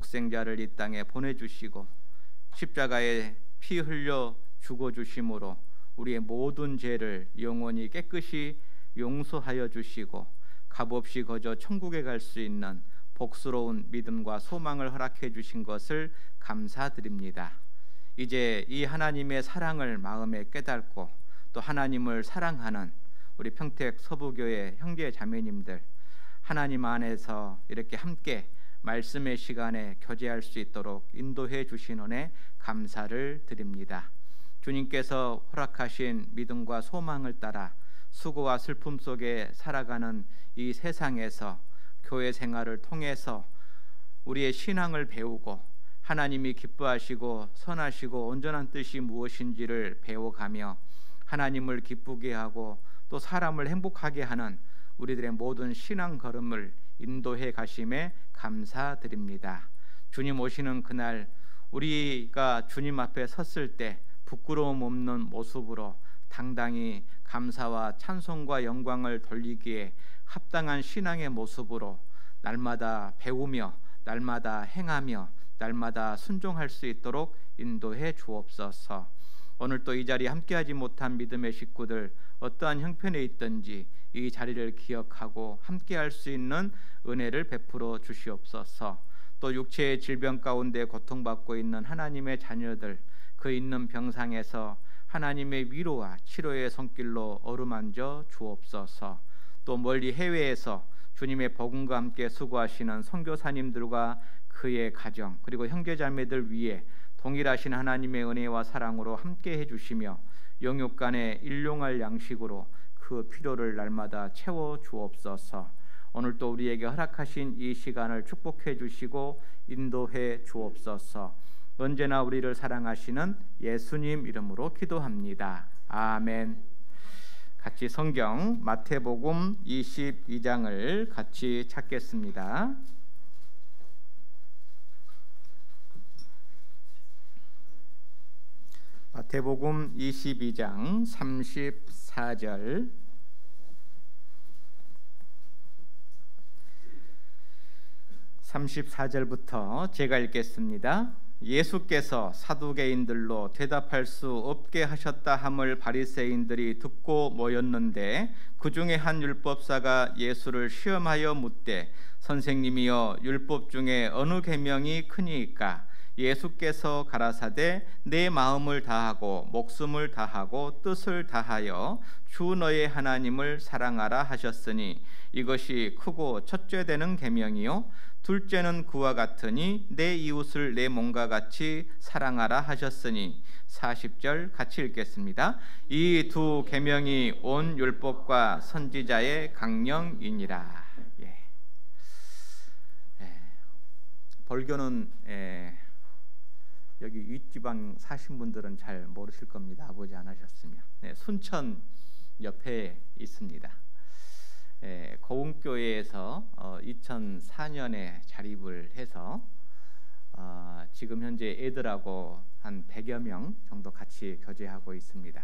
독생자를 이 땅에 보내주시고 십자가에 피 흘려 죽어주심으로 우리의 모든 죄를 영원히 깨끗이 용서하여 주시고 값없이 거저 천국에 갈 수 있는 복스러운 믿음과 소망을 허락해 주신 것을 감사드립니다. 이제 이 하나님의 사랑을 마음에 깨닫고 또 하나님을 사랑하는 우리 평택 서부교회 형제 자매님들, 하나님 안에서 이렇게 함께 말씀의 시간에 교제할 수 있도록 인도해 주신 은혜 감사를 드립니다. 주님께서 허락하신 믿음과 소망을 따라 수고와 슬픔 속에 살아가는 이 세상에서 교회 생활을 통해서 우리의 신앙을 배우고 하나님이 기뻐하시고 선하시고 온전한 뜻이 무엇인지를 배워가며 하나님을 기쁘게 하고 또 사람을 행복하게 하는 우리들의 모든 신앙 걸음을 인도해 가심에 감사드립니다. 주님 오시는 그날 우리가 주님 앞에 섰을 때 부끄러움 없는 모습으로 당당히 감사와 찬송과 영광을 돌리기에 합당한 신앙의 모습으로 날마다 배우며 날마다 행하며 날마다 순종할 수 있도록 인도해 주옵소서. 오늘 또 이 자리에 함께하지 못한 믿음의 식구들 어떠한 형편에 있든지 이 자리를 기억하고 함께할 수 있는 은혜를 베풀어 주시옵소서. 또 육체의 질병 가운데 고통받고 있는 하나님의 자녀들 그 있는 병상에서 하나님의 위로와 치료의 손길로 어루만져 주옵소서. 또 멀리 해외에서 주님의 복음과 함께 수고하시는 선교사님들과 그의 가정 그리고 형제자매들 위해 동일하신 하나님의 은혜와 사랑으로 함께 해주시며 영육 간의 일용할 양식으로 그 필요를 날마다 채워 주옵소서. 오늘 또 우리에게 허락하신 이 시간을 축복해 주시고 인도해 주옵소서. 언제나 우리를 사랑하시는 예수님 이름으로 기도합니다. 아멘. 같이 성경 마태복음 22장을 같이 찾겠습니다. 마태복음 22장 34절 34절부터 제가 읽겠습니다. 예수께서 사두개인들로 대답할 수 없게 하셨다 함을 바리새인들이 듣고 모였는데 그 중에 한 율법사가 예수를 시험하여 묻되 선생님이여 율법 중에 어느 계명이 크니이까? 예수께서 가라사대 내 마음을 다하고 목숨을 다하고 뜻을 다하여 주 너의 하나님을 사랑하라 하셨으니 이것이 크고 첫째 되는 계명이요 둘째는 그와 같으니 내 이웃을 내 몸과 같이 사랑하라 하셨으니 40절 같이 읽겠습니다. 이 두 계명이 온 율법과 선지자의 강령이니라. 벌교는 여기 윗지방 사신 분들은 잘 모르실 겁니다. 아버지 안 하셨으면. 순천 옆에 있습니다. 고흥교회에서 2004년에 자립을 해서 지금 현재 애들하고 한 100여 명 정도 같이 교제하고 있습니다.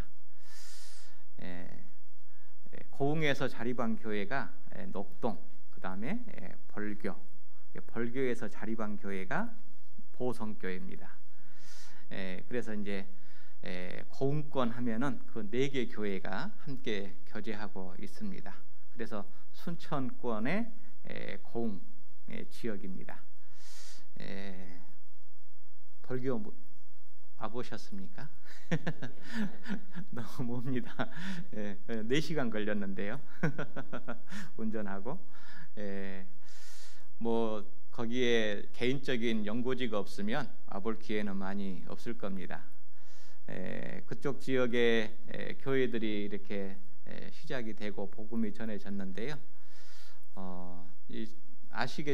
고흥에서 자립한 교회가 녹동, 그 다음에 벌교, 벌교에서 자립한 교회가 보성교회입니다. 그래서 이제 고흥권 하면은 그 4개 교회가 함께 교제하고 있습니다. 그래서 순천권의 고흥 지역입니다. 벌교 와보셨습니까? 너무 멉니다. 4시간 걸렸는데요. 운전하고 뭐 거기에 개인적인 연고지가 없으면 와볼 기회는 많이 없을 겁니다. 그쪽 지역의 교회들이 이렇게 시작이 되고 복음이 전해졌는데요.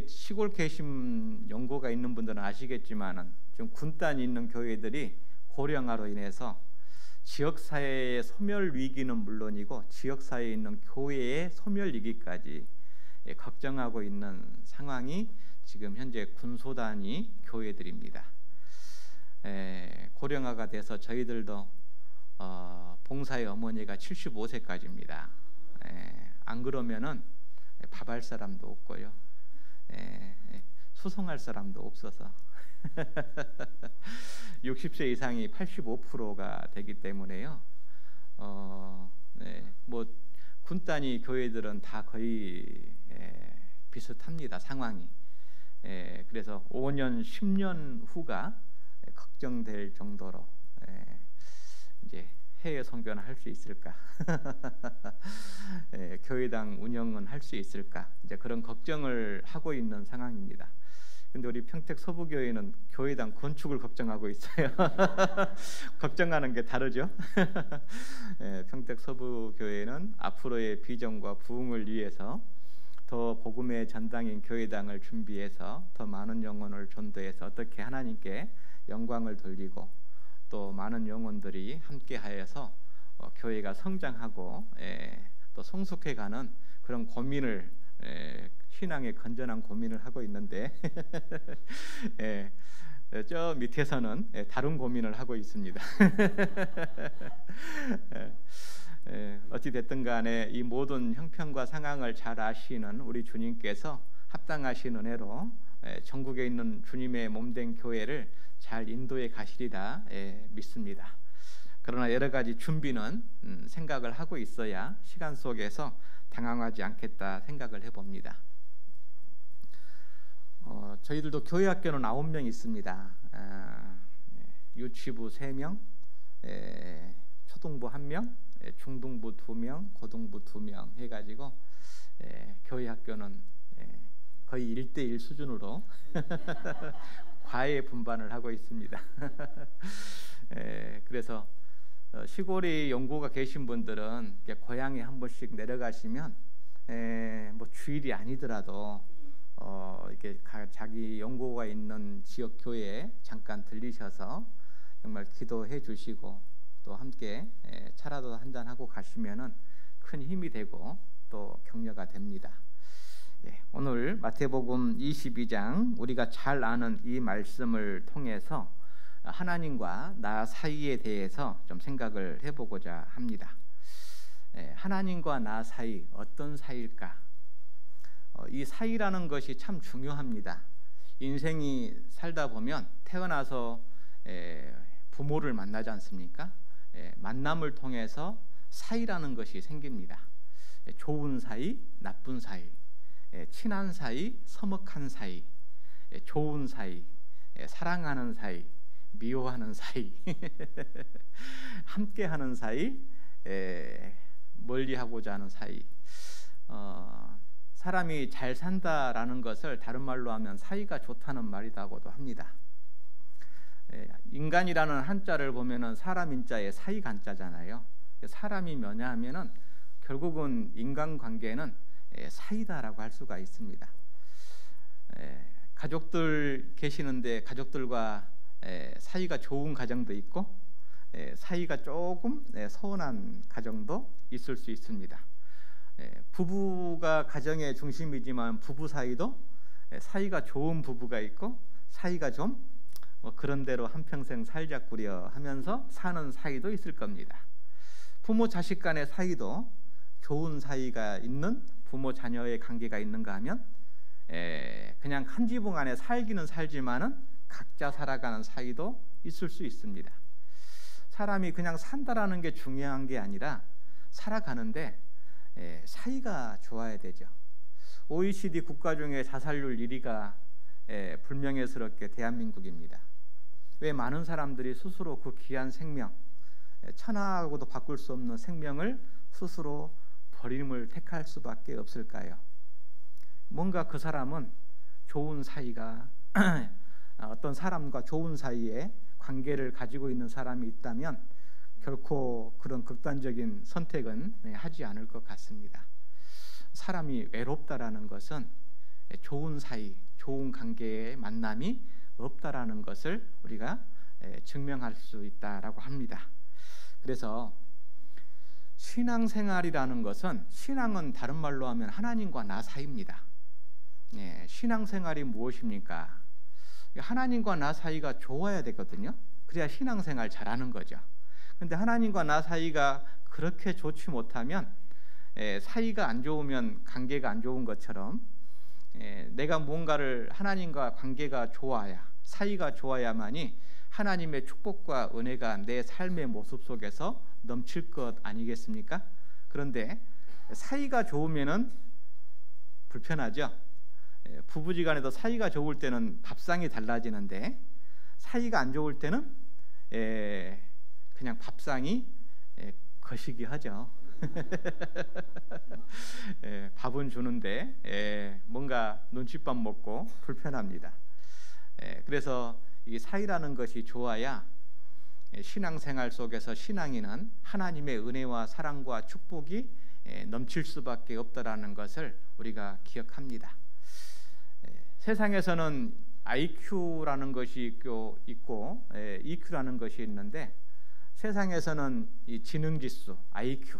시골 계신 연고가 있는 분들은 아시겠지만은 좀 군단이 있는 교회들이 고령화로 인해서 지역사회의 소멸 위기는 물론이고 지역사회에 있는 교회의 소멸 위기까지 걱정하고 있는 상황이 지금 현재 군소단위 교회들입니다. 고령화가 돼서 저희들도 봉사의 어머니가 75세까지입니다. 안 그러면은 밥할 사람도 없고요. 수송할 사람도 없어서 60세 이상이 85%가 되기 때문에요. 뭐 군단위 교회들은 다 거의 비슷합니다, 상황이. 그래서 5년, 10년 후가 걱정될 정도로 이제 해외 선교는 할 수 있을까? 교회당 운영은 할 수 있을까? 이제 그런 걱정을 하고 있는 상황입니다. 근데 우리 평택 서부교회는 교회당 건축을 걱정하고 있어요. 걱정하는 게 다르죠. 평택 서부교회는 앞으로의 비전과 부흥을 위해서 더 복음의 전당인 교회당을 준비해서 더 많은 영혼을 전도해서 어떻게 하나님께 영광을 돌리고 또 많은 영혼들이 함께하여서 교회가 성장하고 또 성숙해가는 그런 고민을 신앙의 건전한 고민을 하고 있는데 저 밑에서는 다른 고민을 하고 있습니다. 어찌 됐든 간에 이 모든 형편과 상황을 잘 아시는 우리 주님께서 합당하신 은혜로 전국에 있는 주님의 몸된 교회를 잘 인도해 가시리라 믿습니다. 그러나 여러 가지 준비는 생각을 하고 있어야 시간 속에서 당황하지 않겠다 생각을 해봅니다. 저희들도 교회 학교는 9명 있습니다. 유치부 3명, 초등부 1명, 중등부 2명, 고등부 2명 해가지고 교회 학교는 거의 1대1 수준으로 과외 분반을 하고 있습니다. 그래서 시골에 연고가 계신 분들은 고향에 한 번씩 내려가시면 뭐 주일이 아니더라도 이렇게 자기 연고가 있는 지역 교회에 잠깐 들리셔서 정말 기도해 주시고 또 함께 차라도 한잔 하고 가시면은 큰 힘이 되고 또 격려가 됩니다. 오늘 마태복음 22장 우리가 잘 아는 이 말씀을 통해서 하나님과 나 사이에 대해서 좀 생각을 해보고자 합니다. 하나님과 나 사이 어떤 사이일까? 이 사이라는 것이 참 중요합니다. 인생이 살다 보면 태어나서 부모를 만나지 않습니까? 만남을 통해서 사이라는 것이 생깁니다. 좋은 사이, 나쁜 사이, 친한 사이, 서먹한 사이, 좋은 사이, 사랑하는 사이, 미워하는 사이, 함께하는 사이, 멀리하고자 하는 사이. 사람이 잘 산다라는 것을 다른 말로 하면 사이가 좋다는 말이라고도 합니다. 인간이라는 한자를 보면은 사람 인자에 사이가 한자잖아요. 사람이 뭐냐 하면은 결국은 인간관계는 사이다라고 할 수가 있습니다. 가족들 계시는데 가족들과 사이가 좋은 가정도 있고 사이가 조금 서운한 가정도 있을 수 있습니다. 부부가 가정의 중심이지만 부부 사이도 사이가 좋은 부부가 있고 사이가 좀 그런 대로 한평생 살자꾸려 하면서 사는 사이도 있을 겁니다. 부모 자식 간의 사이도 좋은 사이가 있는 부모 자녀의 관계가 있는가 하면 그냥 한 지붕 안에 살기는 살지만은 각자 살아가는 사이도 있을 수 있습니다. 사람이 그냥 산다라는 게 중요한 게 아니라 살아가는데 사이가 좋아야 되죠. OECD 국가 중에 자살률 1위가 불명예스럽게 대한민국입니다. 왜 많은 사람들이 스스로 그 귀한 생명, 천하하고도 바꿀 수 없는 생명을 스스로 버림을 택할 수밖에 없을까요? 뭔가 그 사람은 좋은 사이가 어떤 사람과 좋은 사이에 관계를 가지고 있는 사람이 있다면 결코 그런 극단적인 선택은 하지 않을 것 같습니다. 사람이 외롭다라는 것은 좋은 사이, 좋은 관계의 만남이 없다라는 것을 우리가 증명할 수 있다라고 합니다. 그래서 신앙생활이라는 것은, 신앙은 다른 말로 하면 하나님과 나 사이입니다. 신앙생활이 무엇입니까? 하나님과 나 사이가 좋아야 되거든요. 그래야 신앙생활 잘하는 거죠. 근데 하나님과 나 사이가 그렇게 좋지 못하면 사이가 안 좋으면 관계가 안 좋은 것처럼 내가 뭔가를 하나님과 관계가 좋아야, 사이가 좋아야만이 하나님의 축복과 은혜가 내 삶의 모습 속에서 넘칠 것 아니겠습니까? 그런데 사이가 좋으면은 불편하죠. 부부지간에도 사이가 좋을 때는 밥상이 달라지는데 사이가 안 좋을 때는 그냥 밥상이 거시기 하죠. 밥은 주는데 뭔가 눈칫밥 먹고 불편합니다. 그래서 이 사이라는 것이 좋아야 신앙생활 속에서 신앙인은 하나님의 은혜와 사랑과 축복이 넘칠 수밖에 없다라는 것을 우리가 기억합니다. 세상에서는 IQ라는 것이 있고 EQ라는 것이 있는데, 세상에서는 이 지능지수 IQ,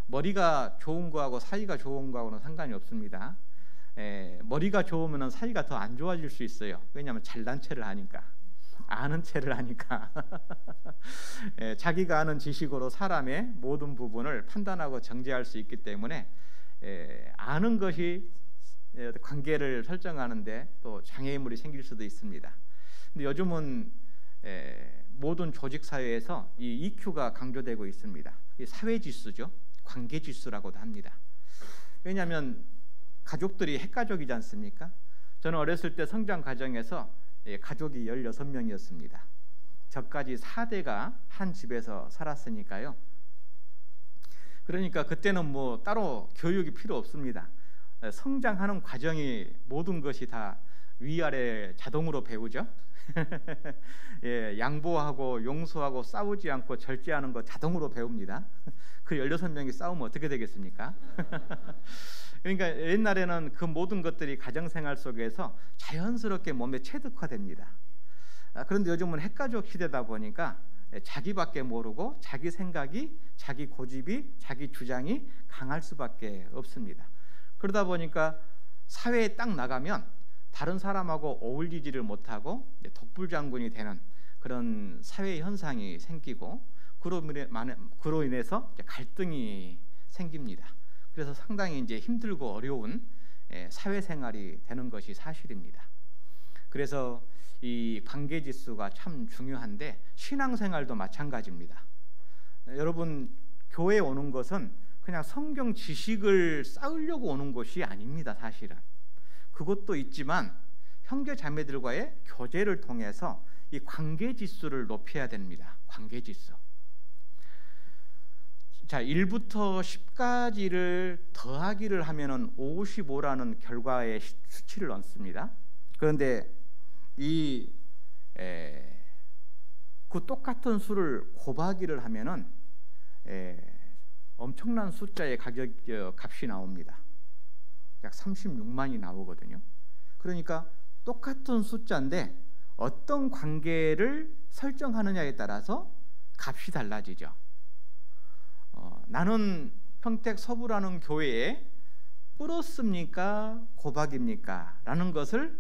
머리가 좋은 거하고 사이가 좋은 거하고는 상관이 없습니다. 머리가 좋으면 사이가 더 안 좋아질 수 있어요. 왜냐하면 잘난 체를 하니까, 아는 체를 하니까. 자기가 아는 지식으로 사람의 모든 부분을 판단하고 정죄할 수 있기 때문에 아는 것이 관계를 설정하는데 또 장애물이 생길 수도 있습니다. 근데 요즘은 모든 조직 사회에서 이 EQ가 강조되고 있습니다. 이 사회 지수죠. 관계 지수라고도 합니다. 왜냐하면 가족들이 핵가족이지 않습니까? 저는 어렸을 때 성장 과정에서 가족이 16명이었습니다. 저까지 4대가 한 집에서 살았으니까요. 그러니까 그때는 뭐 따로 교육이 필요 없습니다. 성장하는 과정이 모든 것이 다 위아래 자동으로 배우죠. 양보하고 용서하고 싸우지 않고 절제하는 거 자동으로 배웁니다. 그 16명이 싸우면 어떻게 되겠습니까? 그러니까 옛날에는 그 모든 것들이 가정생활 속에서 자연스럽게 몸에 체득화됩니다. 그런데 요즘은 핵가족 시대다 보니까 자기밖에 모르고 자기 생각이, 자기 고집이, 자기 주장이 강할 수밖에 없습니다. 그러다 보니까 사회에 딱 나가면 다른 사람하고 어울리지를 못하고 독불장군이 되는 그런 사회 현상이 생기고, 그로 인해서 갈등이 생깁니다. 그래서 상당히 이제 힘들고 어려운 사회생활이 되는 것이 사실입니다. 그래서 이 관계지수가 참 중요한데 신앙생활도 마찬가지입니다. 여러분, 교회에 오는 것은 그냥 성경 지식을 쌓으려고 오는 것이 아닙니다. 사실은 그것도 있지만 형제 자매들과의 교제를 통해서 이 관계지수를 높여야 됩니다. 관계지수. 자, 1부터 10까지를 더하기를 하면은 55라는 결과의 수치를 얻습니다. 그런데 그 똑같은 수를 곱하기를 하면은 엄청난 숫자의 값이 나옵니다. 약 36만이 나오거든요. 그러니까 똑같은 숫자인데 어떤 관계를 설정하느냐에 따라서 값이 달라지죠. 나는 평택 서부라는 교회에 플러스입니까 곱하기입니까? 라는 것을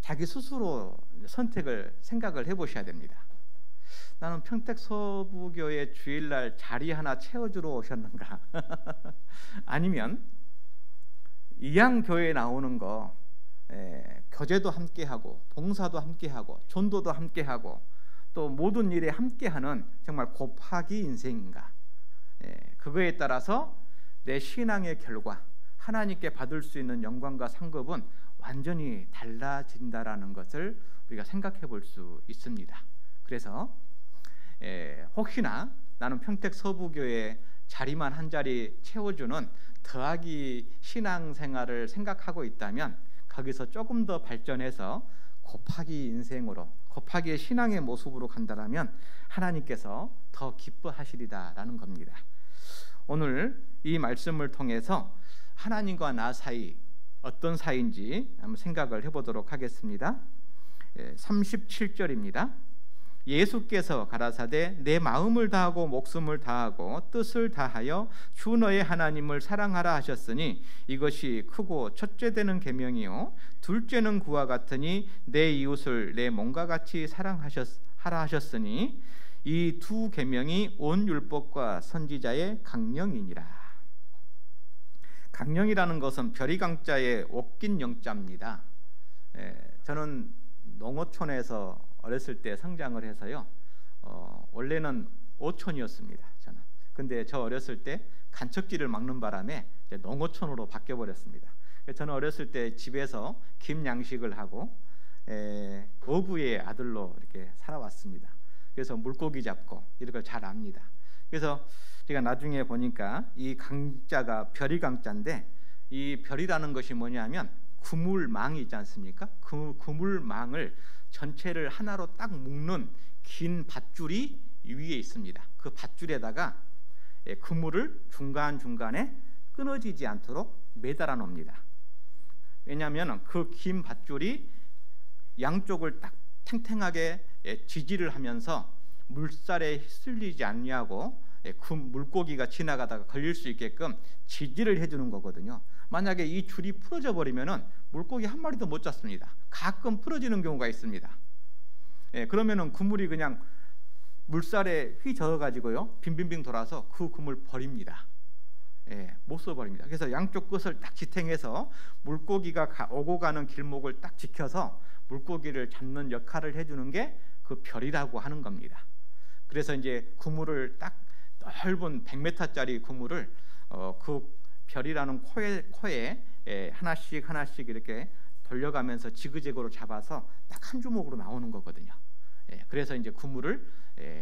자기 스스로 생각을 해보셔야 됩니다. 나는 평택 서부교회 주일날 자리 하나 채워주러 오셨는가? 아니면 이양교회에 나오는 거 교제도 함께하고 봉사도 함께하고 전도도 함께하고 또 모든 일에 함께하는 정말 곱하기 인생인가? 그거에 따라서 내 신앙의 결과, 하나님께 받을 수 있는 영광과 상급은 완전히 달라진다라는 것을 우리가 생각해 볼 수 있습니다. 그래서 혹시나 나는 평택 서부교회 자리만 한 자리 채워주는 더하기 신앙생활을 생각하고 있다면 거기서 조금 더 발전해서 곱하기 인생으로, 곱하기의 신앙의 모습으로 간다라면 하나님께서 더 기뻐하시리다라는 겁니다. 오늘 이 말씀을 통해서 하나님과 나 사이 어떤 사이인지 한번 생각을 해보도록 하겠습니다. 37절입니다. 예수께서 가라사대 내 마음을 다하고 목숨을 다하고 뜻을 다하여 주 너의 하나님을 사랑하라 하셨으니 이것이 크고 첫째 되는 계명이요 둘째는 그와 같으니 내 이웃을 내 몸과 같이 사랑하라 하셨으니 이 두 계명이 온 율법과 선지자의 강령이니라. 강령이라는 것은 별이강자의 옥긴 영자입니다. 저는 농어촌에서 어렸을 때 성장을 해서요. 원래는 오촌이었습니다. 저는. 근데 저 어렸을 때 간척지를 막는 바람에 이제 농어촌으로 바뀌어 버렸습니다. 저는 어렸을 때 집에서 김양식을 하고 어부의 아들로 이렇게 살아왔습니다. 그래서 물고기 잡고 이런 걸 잘 압니다. 그래서 제가 나중에 보니까 이 강자가 별이 강자인데, 이 별이라는 것이 뭐냐면 그물망이 있지 않습니까? 그 그물망을 전체를 하나로 딱 묶는 긴 밧줄이 위에 있습니다. 그 밧줄에다가 그물을 중간중간에 끊어지지 않도록 매달아 놓습니다. 왜냐하면 그 긴 밧줄이 양쪽을 딱 탱탱하게 지지를 하면서 물살에 휩쓸리지 않냐고 그 물고기가 지나가다가 걸릴 수 있게끔 지지를 해주는 거거든요. 만약에 이 줄이 풀어져 버리면은 물고기 한 마리도 못 잡습니다. 가끔 풀어지는 경우가 있습니다. 그러면은 그물이 그냥 물살에 휘저어 가지고요 빙빙빙 돌아서 그 그물 버립니다. 못 써버립니다. 그래서 양쪽 끝을 딱 지탱해서 물고기가 오고 가는 길목을 딱 지켜서 물고기를 잡는 역할을 해주는 게 그 별이라고 하는 겁니다. 그래서 이제 그물을 딱 넓은 100m짜리 그물을 그 별이라는 코에 하나씩 이렇게 돌려가면서 지그재그로 잡아서 딱 한 주먹으로 나오는 거거든요. 그래서 이제 그물을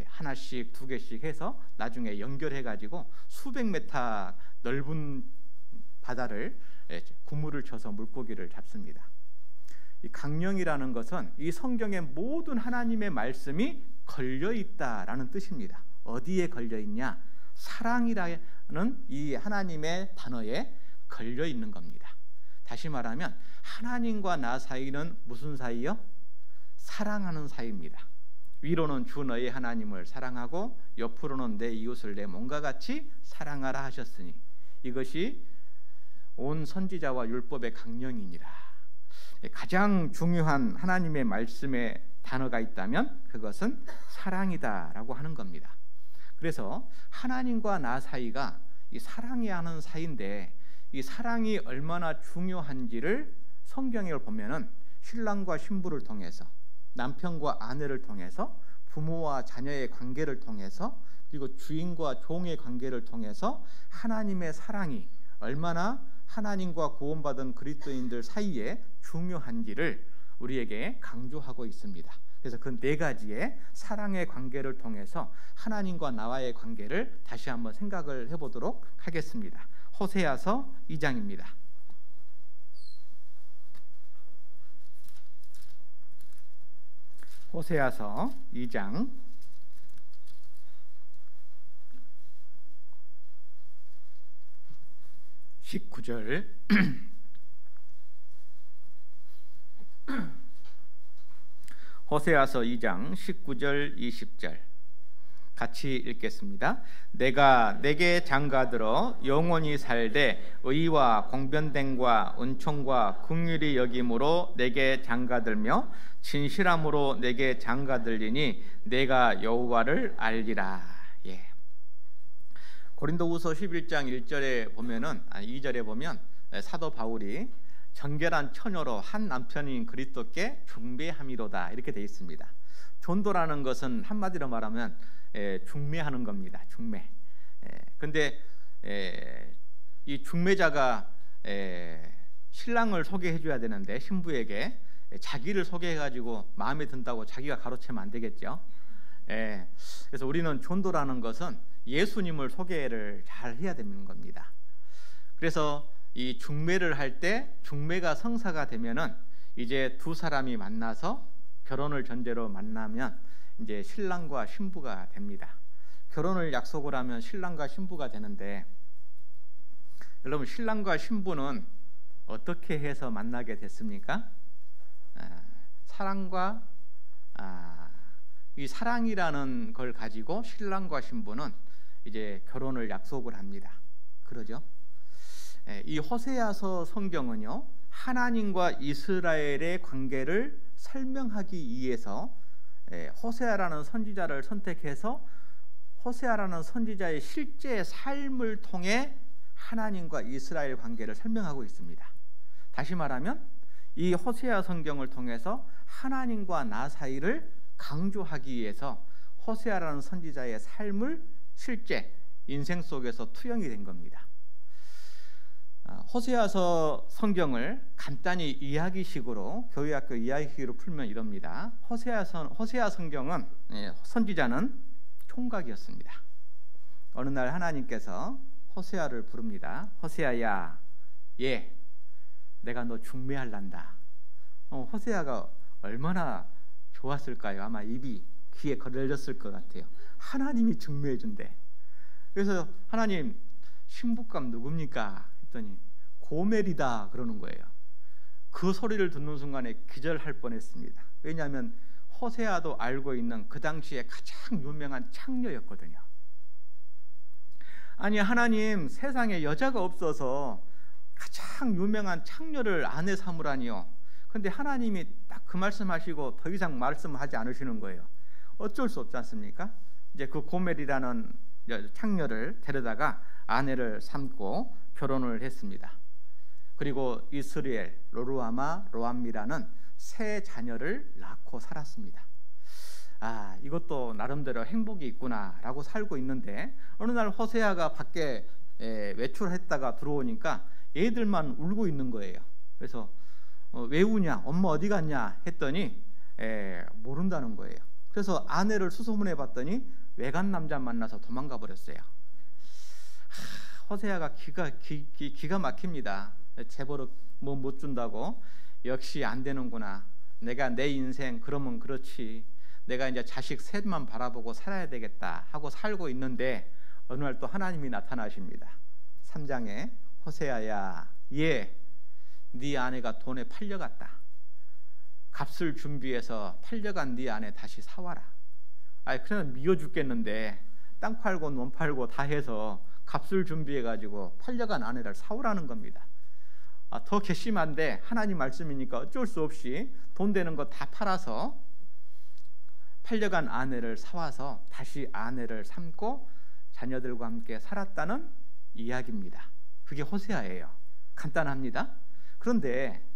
하나씩 두 개씩 해서 나중에 연결해 가지고 수백 메타 넓은 바다를 그물을 쳐서 물고기를 잡습니다. 이 강령이라는 것은 이 성경의 모든 하나님의 말씀이 걸려 있다라는 뜻입니다. 어디에 걸려 있냐? 사랑이라는 이 하나님의 단어에 걸려 있는 겁니다. 다시 말하면 하나님과 나 사이는 무슨 사이요? 사랑하는 사이입니다. 위로는 주 너의 하나님을 사랑하고 옆으로는 내 이웃을 내 몸과 같이 사랑하라 하셨으니 이것이 온 선지자와 율법의 강령이니라. 가장 중요한 하나님의 말씀의 단어가 있다면 그것은 사랑이다라고 하는 겁니다. 그래서 하나님과 나 사이가 이 사랑해야 하는 사이인데, 이 사랑이 얼마나 중요한지를 성경에 보면은 신랑과 신부를 통해서, 남편과 아내를 통해서, 부모와 자녀의 관계를 통해서, 그리고 주인과 종의 관계를 통해서 하나님의 사랑이 얼마나 하나님과 구원받은 그리스도인들 사이에 중요한지를 우리에게 강조하고 있습니다. 그래서 그 네 가지의 사랑의 관계를 통해서 하나님과 나와의 관계를 다시 한번 생각을 해보도록 하겠습니다. 호세아서 2장입니다. 호세아서 2장 19절 호세아서 2장 19절 20절 같이 읽겠습니다. 내가 내게 장가들어 영원히 살되 의와 공변됨과 은총과 긍휼히 여김으로 내게 장가들며 진실함으로 내게 장가들리니 내가 여호와를 알리라. 고린도후서 11장 1절에 보면은 2절에 보면 사도 바울이 정결한 처녀로 한 남편인 그리스도께 중매함이로다 이렇게 되어 있습니다. 전도라는 것은 한마디로 말하면 중매하는 겁니다. 중매. 근데 이 중매자가 신랑을 소개해 줘야 되는데 신부에게 자기를 소개해 가지고 마음에 든다고 자기가 가로채면 안 되겠죠. 그래서 우리는 전도라는 것은 예수님을 소개를 잘 해야 되는 겁니다. 그래서 이 중매를 할 때 중매가 성사가 되면은 이제 두 사람이 만나서 결혼을 전제로 만나면 이제 신랑과 신부가 됩니다. 결혼을 약속을 하면 신랑과 신부가 되는데, 여러분 신랑과 신부는 어떻게 해서 만나게 됐습니까? 사랑과 이 사랑이라는 걸 가지고 신랑과 신부는 이제 결혼을 약속을 합니다. 그러죠? 이 호세아서 성경은요 하나님과 이스라엘의 관계를 설명하기 위해서 호세아라는 선지자를 선택해서 호세아라는 선지자의 실제 삶을 통해 하나님과 이스라엘 관계를 설명하고 있습니다. 다시 말하면 이 호세아 성경을 통해서 하나님과 나 사이를 강조하기 위해서 호세아라는 선지자의 삶을 실제 인생 속에서 투영이 된 겁니다. 호세아서 성경을 간단히 이야기식으로 교회학교 이야기식으로 풀면 이럽니다. 호세아 성경은 선지자는 총각이었습니다. 어느 날 하나님께서 호세아를 부릅니다. 호세아야, 내가 너 중매할란다. 호세아가 얼마나 좋았을까요? 아마 입이 귀에 걸렸을 것 같아요. 하나님이 중매해 준대. 그래서 하나님, 신부감 누굽니까? 했더니 고멜이다 그러는 거예요. 그 소리를 듣는 순간에 기절할 뻔했습니다. 왜냐하면 호세아도 알고 있는 그 당시에 가장 유명한 창녀였거든요. 아니, 하나님, 세상에 여자가 없어서 가장 유명한 창녀를 아내 삼으라니요. 근데 하나님이 딱 그 말씀하시고 더 이상 말씀하지 않으시는 거예요. 어쩔 수 없지 않습니까? 이제 그 고멜이라는 창녀를 데려다가 아내를 삼고 결혼을 했습니다. 그리고 이스라엘, 로루아마, 로암미라는 세 자녀를 낳고 살았습니다. 이것도 나름대로 행복이 있구나라고 살고 있는데 어느 날 호세아가 밖에 외출했다가 들어오니까 애들만 울고 있는 거예요. 그래서 왜 우냐? 엄마 어디 갔냐? 했더니 모른다는 거예요. 그래서 아내를 수소문해 봤더니 외간 남자 만나서 도망가 버렸어요. 호세아가 기가 막힙니다. 재벌을 못 준다고. 역시 안 되는구나. 내가 내 인생 그러면 그렇지. 내가 이제 자식 셋만 바라보고 살아야 되겠다 하고 살고 있는데 어느 날 또 하나님이 나타나십니다. 3장에 호세아야, 네 아내가 돈에 팔려갔다. 값을 준비해서 팔려간 네 아내 다시 사와라. 그냥 미워 죽겠는데 땅 팔고 논 팔고 다 해서 값을 준비해가지고 팔려간 아내를 사오라는 겁니다. 더 괘씸한데 하나님 말씀이니까 어쩔 수 없이 돈 되는 거 다 팔아서 팔려간 아내를 사와서 다시 아내를 삼고 자녀들과 함께 살았다는 이야기입니다. 그게 호세아예요. 간단합니다. 그런데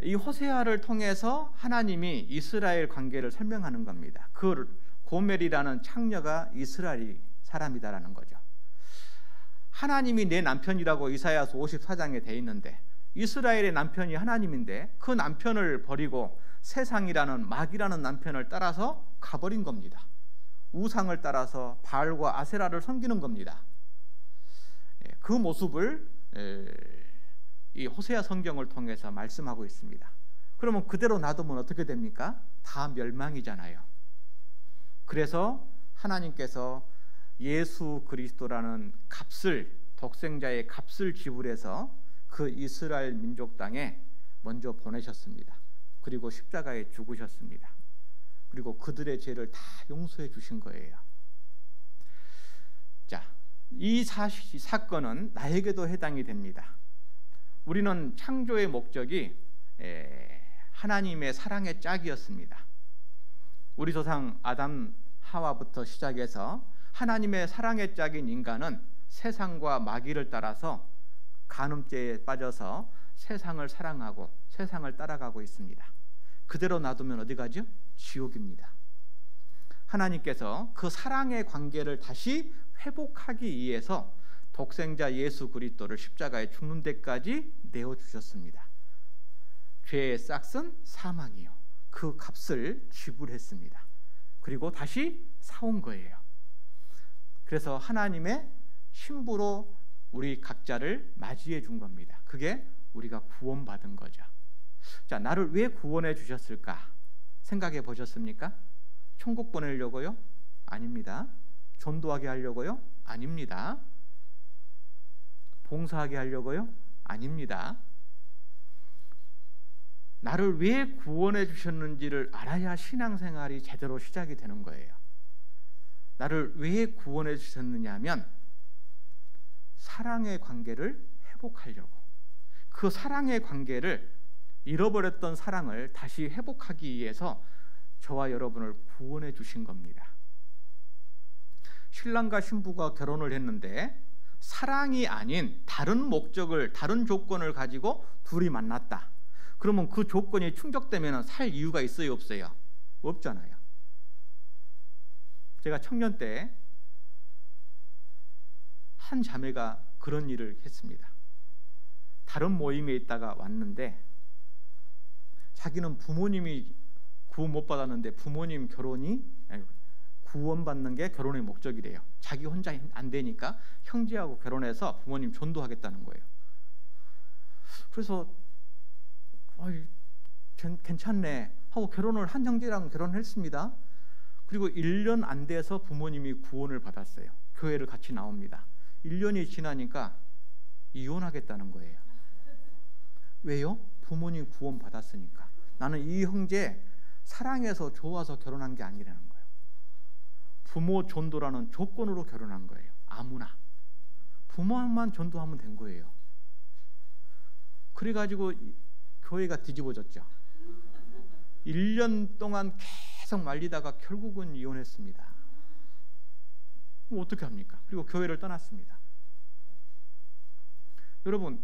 이 호세아를 통해서 하나님이 이스라엘 관계를 설명하는 겁니다. 그 고멜이라는 창녀가 이스라엘 사람이다라는 거죠. 하나님이 내 남편이라고 이사야서 54장에 돼 있는데 이스라엘의 남편이 하나님인데 그 남편을 버리고 세상이라는 마귀라는 남편을 따라서 가버린 겁니다. 우상을 따라서 바알과 아세라를 섬기는 겁니다. 그 모습을 이 호세아 성경을 통해서 말씀하고 있습니다. 그러면 그대로 놔두면 어떻게 됩니까? 다 멸망이잖아요. 그래서 하나님께서 예수 그리스도라는 독생자의 값을 지불해서 그 이스라엘 민족 땅에 먼저 보내셨습니다. 그리고 십자가에 죽으셨습니다. 그리고 그들의 죄를 다 용서해 주신 거예요. 자, 이 사건은 나에게도 해당이 됩니다. 우리는 창조의 목적이 하나님의 사랑의 짝이었습니다. 우리 조상 아담 하와부터 시작해서 하나님의 사랑의 짝인 인간은 세상과 마귀를 따라서 간음죄에 빠져서 세상을 사랑하고 세상을 따라가고 있습니다. 그대로 놔두면 어디 가죠? 지옥입니다. 하나님께서 그 사랑의 관계를 다시 회복하기 위해서 독생자 예수 그리스도를 십자가에 죽는 데까지 내어주셨습니다. 죄의 싹은 사망이요. 그 값을 지불했습니다. 그리고 다시 사온 거예요. 그래서 하나님의 신부로 우리 각자를 맞이해 준 겁니다. 그게 우리가 구원받은 거죠. 자, 나를 왜 구원해 주셨을까? 생각해 보셨습니까? 천국 보내려고요? 아닙니다. 전도하게 하려고요? 아닙니다. 봉사하게 하려고요? 아닙니다. 나를 왜 구원해 주셨는지를 알아야 신앙생활이 제대로 시작이 되는 거예요. 나를 왜 구원해 주셨느냐 하면 사랑의 관계를 회복하려고, 그 사랑의 관계를 잃어버렸던 사랑을 다시 회복하기 위해서 저와 여러분을 구원해 주신 겁니다. 신랑과 신부가 결혼을 했는데 사랑이 아닌 다른 목적을, 다른 조건을 가지고 둘이 만났다. 그러면 그 조건이 충족되면 살 이유가 있어요, 없어요? 없잖아요. 제가 청년 때 한 자매가 그런 일을 했습니다. 다른 모임에 있다가 왔는데 자기는 부모님이 구원 못 받았는데 부모님 구원받는 게 결혼의 목적이래요. 자기 혼자 안 되니까 형제하고 결혼해서 부모님 전도하겠다는 거예요. 그래서 괜찮네 하고 결혼을, 한 형제랑 결혼했습니다. 그리고 1년 안 돼서 부모님이 구원을 받았어요. 교회를 같이 나옵니다. 1년이 지나니까 이혼하겠다는 거예요. 왜요? 부모님 구원 받았으니까. 나는 이 형제 사랑해서 좋아서 결혼한 게 아니라는 거예요. 부모 전도라는 조건으로 결혼한 거예요. 아무나 부모만 전도하면 된 거예요. 그래가지고 교회가 뒤집어졌죠. 1년 동안 계속 말리다가 결국은 이혼했습니다. 어떻게 합니까? 그리고 교회를 떠났습니다. 여러분,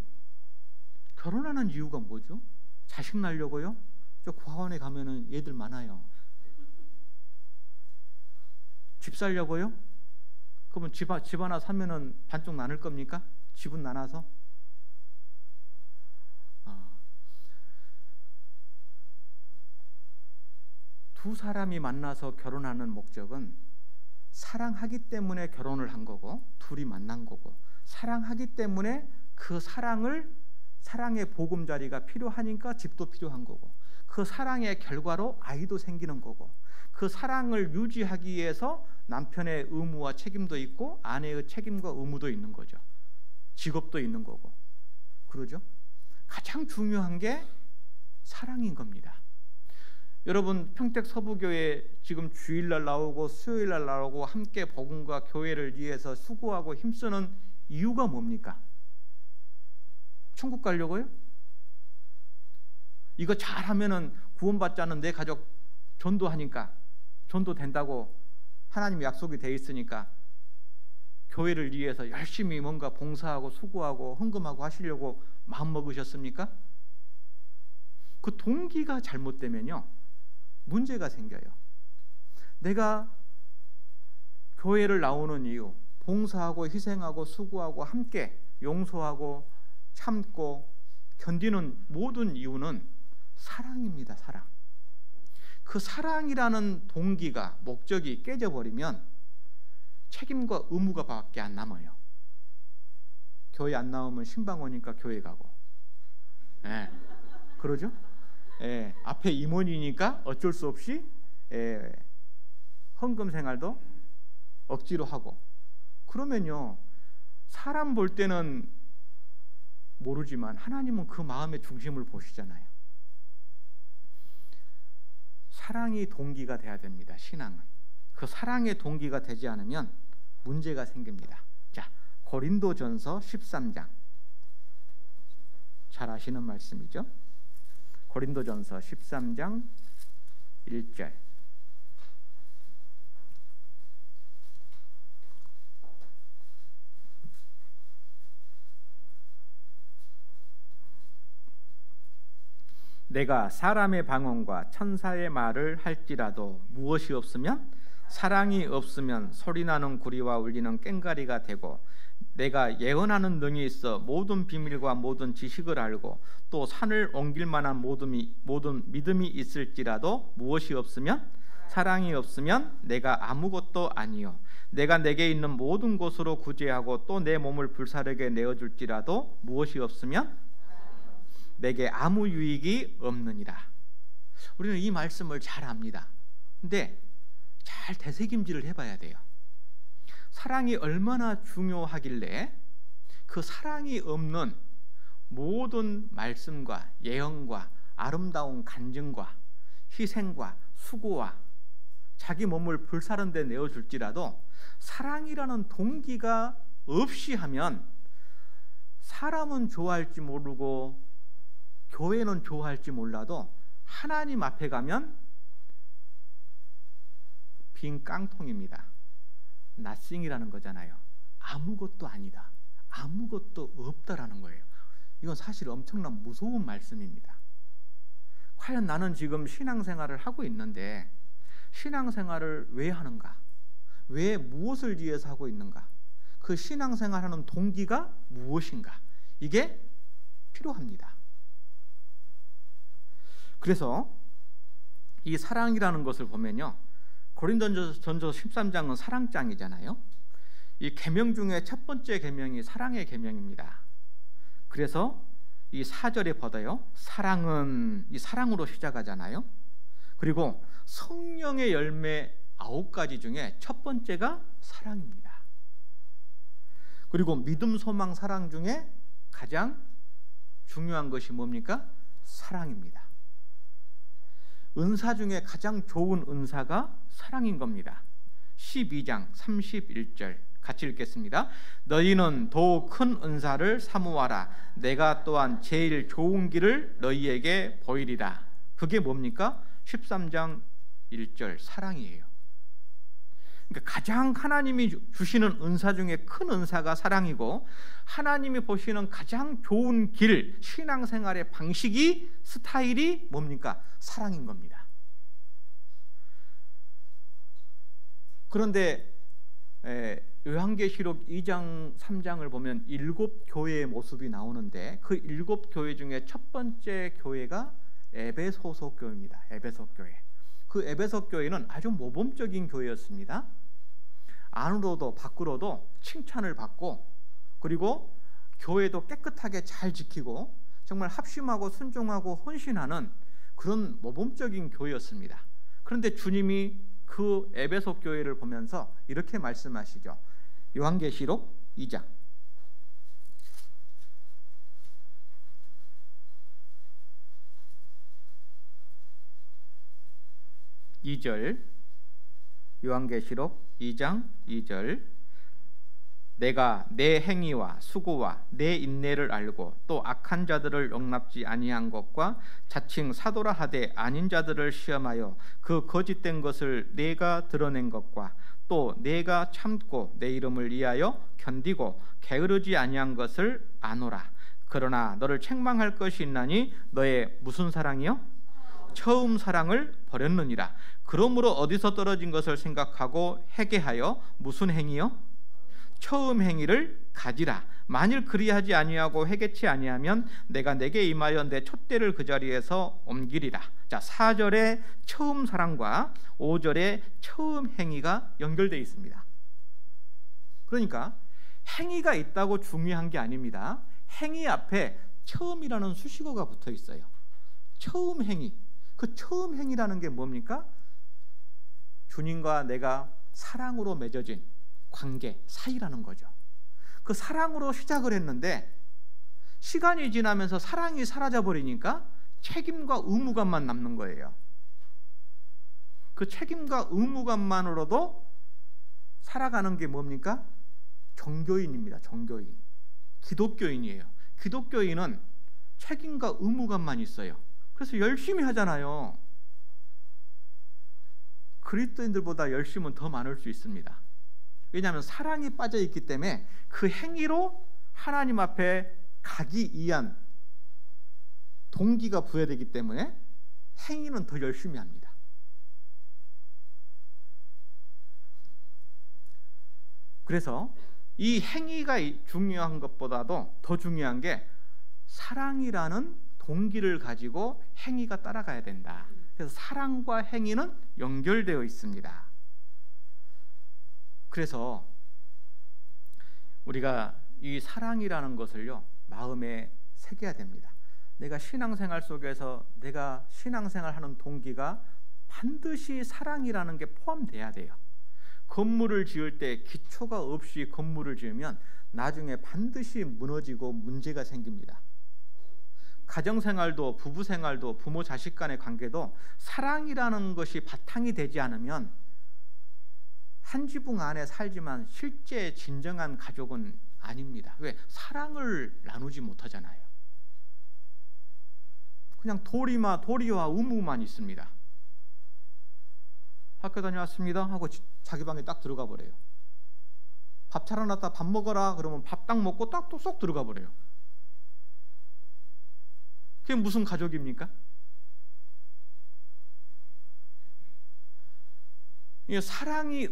결혼하는 이유가 뭐죠? 자식 낳으려고요? 저 과원에 가면은 얘들 많아요. 집 살려고요? 그러면 집 하나 사면은 반쪽 나눌 겁니까? 집은 나눠서? 두 사람이 만나서 결혼하는 목적은 사랑하기 때문에 결혼을 한 거고, 둘이 만난 거고, 사랑하기 때문에 그 사랑의 보금자리가 필요하니까 집도 필요한 거고, 그 사랑의 결과로 아이도 생기는 거고, 그 사랑을 유지하기 위해서 남편의 의무와 책임도 있고 아내의 책임과 의무도 있는 거죠. 직업도 있는 거고. 그러죠? 가장 중요한 게 사랑인 겁니다. 여러분, 평택 서부교회 지금 주일날 나오고 수요일날 나오고 함께 복음과 교회를 위해서 수고하고 힘쓰는 이유가 뭡니까? 천국 가려고요? 이거 잘하면은 구원받지 않는 내 가족 전도하니까, 전도된다고 하나님 약속이 돼 있으니까 교회를 위해서 열심히 뭔가 봉사하고 수고하고 헌금하고 하시려고 마음 먹으셨습니까? 그 동기가 잘못되면요, 문제가 생겨요. 내가 교회를 나오는 이유, 봉사하고 희생하고 수고하고 함께 용서하고 참고 견디는 모든 이유는 사랑입니다. 사랑. 그 사랑이라는 동기가, 목적이 깨져버리면 책임과 의무가 밖에 안 남아요. 교회 안 나오면 신방 오니까 교회 가고, 그러죠? 앞에 임원이니까 어쩔 수 없이 헌금 생활도 억지로 하고. 그러면요, 사람 볼 때는 모르지만 하나님은 그 마음의 중심을 보시잖아요. 사랑이 동기가 돼야 됩니다. 신앙은. 그 사랑의 동기가 되지 않으면 문제가 생깁니다. 자, 고린도전서 13장. 잘 아시는 말씀이죠? 고린도전서 13장 1절. 내가 사람의 방언과 천사의 말을 할지라도 무엇이 없으면, 사랑이 없으면 소리나는 구리와 울리는 꽹과리가 되고, 내가 예언하는 능이 있어 모든 비밀과 모든 지식을 알고 또 산을 옮길 만한 모든 믿음이 있을지라도 무엇이 없으면, 사랑이 없으면 내가 아무것도 아니요. 내가 내게 있는 모든 곳으로 구제하고 또 내 몸을 불사르게 내어줄지라도 무엇이 없으면 내게 아무 유익이 없느니라. 우리는 이 말씀을 잘 압니다. 근데 잘 되새김질을 해봐야 돼요. 사랑이 얼마나 중요하길래 그 사랑이 없는 모든 말씀과 예언과 아름다운 간증과 희생과 수고와 자기 몸을 불사른 데 내어줄지라도 사랑이라는 동기가 없이 하면 사람은 좋아할지 모르고 교회는 좋아할지 몰라도 하나님 앞에 가면 빈 깡통입니다. nothing이라는 거잖아요. 아무것도 아니다. 아무것도 없다라는 거예요. 이건 사실 엄청난 무서운 말씀입니다. 과연 나는 지금 신앙생활을 하고 있는데 신앙생활을 왜 하는가? 왜 무엇을 위해서 하고 있는가? 그 신앙생활하는 동기가 무엇인가? 이게 필요합니다. 그래서 이 사랑이라는 것을 보면요, 고린도전서 13장은 사랑장이잖아요. 이 계명 중에 첫 번째 계명이 사랑의 계명입니다. 그래서 이 4절에 보다요, 사랑은 이 사랑으로 시작하잖아요. 그리고 성령의 열매 9가지 중에 첫 번째가 사랑입니다. 그리고 믿음, 소망, 사랑 중에 가장 중요한 것이 뭡니까? 사랑입니다. 은사 중에 가장 좋은 은사가 사랑인 겁니다. 12장 31절 같이 읽겠습니다. 너희는 더욱 큰 은사를 사모하라. 내가 또한 제일 좋은 길을 너희에게 보이리라. 그게 뭡니까? 13장 1절 사랑이에요. 그러니까 가장 하나님이 주시는 은사 중에 큰 은사가 사랑이고, 하나님이 보시는 가장 좋은 길, 신앙생활의 방식이, 스타일이 뭡니까? 사랑인 겁니다. 그런데 요한계시록 2장 3장을 보면 7교회의 모습이 나오는데, 그 7교회 중에 첫 번째 교회가 에베소서 교회입니다. 에베소 교회. 그 에베소 교회는 아주 모범적인 교회였습니다. 안으로도 밖으로도 칭찬을 받고, 그리고 교회도 깨끗하게 잘 지키고 정말 합심하고 순종하고 헌신하는 그런 모범적인 교회였습니다. 그런데 주님이 그 에베소 교회를 보면서 이렇게 말씀하시죠. 요한계시록 2장 2절, 요한계시록 2장 2절. 내가 내 행위와 수고와 내 인내를 알고 또 악한 자들을 용납지 아니한 것과 자칭 사도라 하되 아닌 자들을 시험하여 그 거짓된 것을 내가 드러낸 것과 또 내가 참고 내 이름을 위하여 견디고 게으르지 아니한 것을 아노라. 그러나 너를 책망할 것이 있나니 너의 무슨 사랑이요? 처음 사랑을 버렸느니라. 그러므로 어디서 떨어진 것을 생각하고 회개하여 무슨 행위요? 처음 행위를 가지라. 만일 그리하지 아니하고 회개치 아니하면 내가 내게 임하여 내 촛대를 그 자리에서 옮기리라. 자, 4절에 처음 사랑과 5절에 처음 행위가 연결되어 있습니다. 그러니까 행위가 있다고 중요한 게 아닙니다. 행위 앞에 처음이라는 수식어가 붙어 있어요. 처음 행위. 그 처음 행위라는 게 뭡니까? 주님과 내가 사랑으로 맺어진 관계, 사이라는 거죠. 그 사랑으로 시작을 했는데 시간이 지나면서 사랑이 사라져 버리니까 책임과 의무감만 남는 거예요. 그 책임과 의무감만으로도 살아가는 게 뭡니까? 종교인입니다. 종교인. 기독교인이에요. 기독교인은 책임과 의무감만 있어요. 그래서 열심히 하잖아요. 그리스도인들보다 열심은 더 많을 수 있습니다. 왜냐하면 사랑이 빠져 있기 때문에 그 행위로 하나님 앞에 가기 위한 동기가 부여되기 때문에 행위는 더 열심히 합니다. 그래서 이 행위가 중요한 것보다도 더 중요한 게 사랑이라는 동기를 가지고 행위가 따라가야 된다. 그래서 사랑과 행위는 연결되어 있습니다. 그래서 우리가 이 사랑이라는 것을요, 마음에 새겨야 됩니다. 내가 신앙생활 속에서 내가 신앙생활하는 동기가 반드시 사랑이라는 게 포함돼야 돼요. 건물을 지을 때 기초가 없이 건물을 지으면 나중에 반드시 무너지고 문제가 생깁니다. 가정생활도 부부생활도 부모 자식 간의 관계도 사랑이라는 것이 바탕이 되지 않으면 한 지붕 안에 살지만 실제 진정한 가족은 아닙니다. 왜? 사랑을 나누지 못하잖아요. 그냥 도리와 의무만 있습니다. 학교 다녀왔습니다 하고 자기 방에 딱 들어가 버려요. 밥 차려놨다 밥 먹어라 그러면 밥 딱 먹고 딱 또 쏙 들어가 버려요. 그게 무슨 가족입니까? 사랑이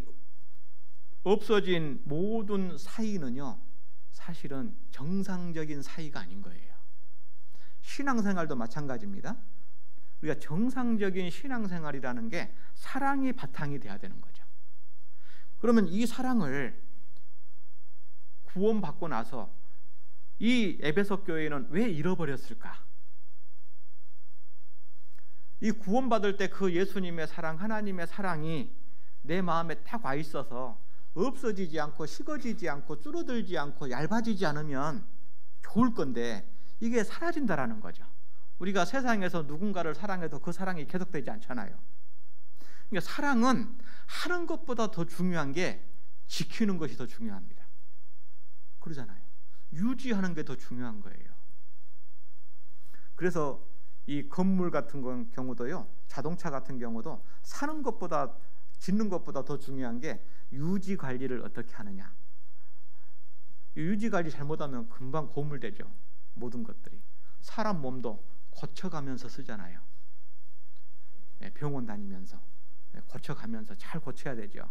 없어진 모든 사이는요, 사실은 정상적인 사이가 아닌 거예요. 신앙생활도 마찬가지입니다. 우리가 정상적인 신앙생활이라는 게 사랑이 바탕이 돼야 되는 거죠. 그러면 이 사랑을 구원받고 나서 이 에베소 교회는 왜 잃어버렸을까? 이 구원받을 때 그 예수님의 사랑, 하나님의 사랑이 내 마음에 딱 와 있어서 없어지지 않고 식어지지 않고 줄어들지 않고 얇아지지 않으면 좋을 건데 이게 사라진다라는 거죠. 우리가 세상에서 누군가를 사랑해도 그 사랑이 계속되지 않잖아요. 그러니까 사랑은 하는 것보다 더 중요한 게 지키는 것이 더 중요합니다. 그러잖아요. 유지하는 게 더 중요한 거예요. 그래서 이 건물 같은 경우도요, 자동차 같은 경우도 사는 것보다 짓는 것보다 더 중요한 게 유지 관리를 어떻게 하느냐. 유지 관리 잘못하면 금방 고물되죠. 모든 것들이. 사람 몸도 고쳐가면서 쓰잖아요. 병원 다니면서 고쳐가면서 잘 고쳐야 되죠.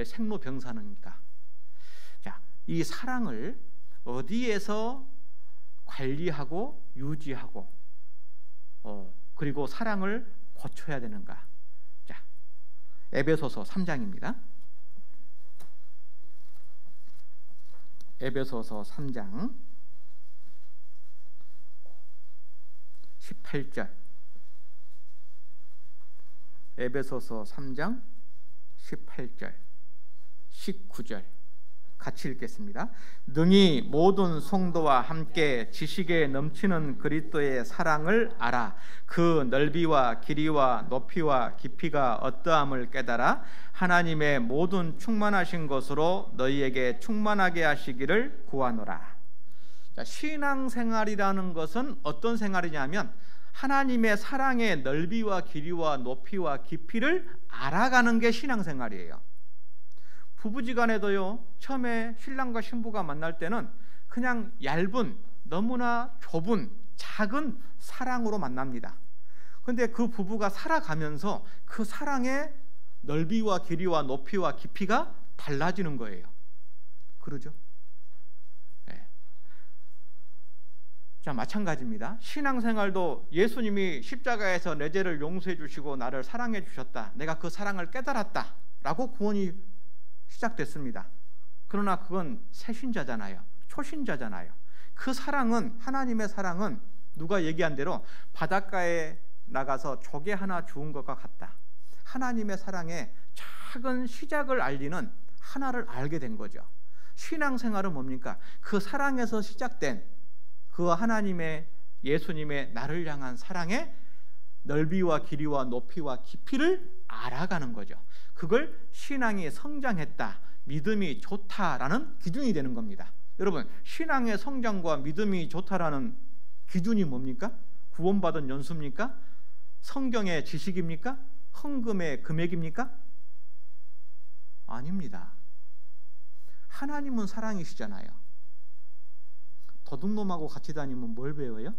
생로병사니까. 자, 이 사랑을 어디에서 관리하고 유지하고 그리고 사랑을 고쳐야 되는가? 자, 에베소서 3장입니다. 에베소서 3장 18절. 에베소서 3장 18절 19절 같이 읽겠습니다. 능히 모든 성도와 함께 지식에 넘치는 그리스도의 사랑을 알아 그 넓이와 길이와 높이와 깊이가 어떠함을 깨달아 하나님의 모든 충만하신 것으로 너희에게 충만하게 하시기를 구하노라. 자, 신앙생활이라는 것은 어떤 생활이냐면 하나님의 사랑의 넓이와 길이와 높이와 깊이를 알아가는 게 신앙생활이에요. 부부지간에도요, 처음에 신랑과 신부가 만날 때는 그냥 얇은, 너무나 좁은 작은 사랑으로 만납니다. 그런데 그 부부가 살아가면서 그 사랑의 넓이와 길이와 높이와 깊이가 달라지는 거예요. 그러죠? 네. 자, 마찬가지입니다. 신앙생활도 예수님이 십자가에서 내 죄를 용서해 주시고 나를 사랑해 주셨다, 내가 그 사랑을 깨달았다 라고 구원이 시작됐습니다. 그러나 그건 새신자잖아요. 초신자잖아요. 그 사랑은, 하나님의 사랑은 누가 얘기한 대로 바닷가에 나가서 조개 하나 주운 것과 같다. 하나님의 사랑의 작은 시작을 알리는 하나를 알게 된 거죠. 신앙생활은 뭡니까? 그 사랑에서 시작된 그 하나님의, 예수님의 나를 향한 사랑의 넓이와 길이와 높이와 깊이를 알아가는 거죠. 그걸 신앙이 성장했다, 믿음이 좋다라는 기준이 되는 겁니다. 여러분, 신앙의 성장과 믿음이 좋다라는 기준이 뭡니까? 구원받은 연수입니까? 성경의 지식입니까? 헌금의 금액입니까? 아닙니다. 하나님은 사랑이시잖아요. 도둑놈하고 같이 다니면 뭘 배워요?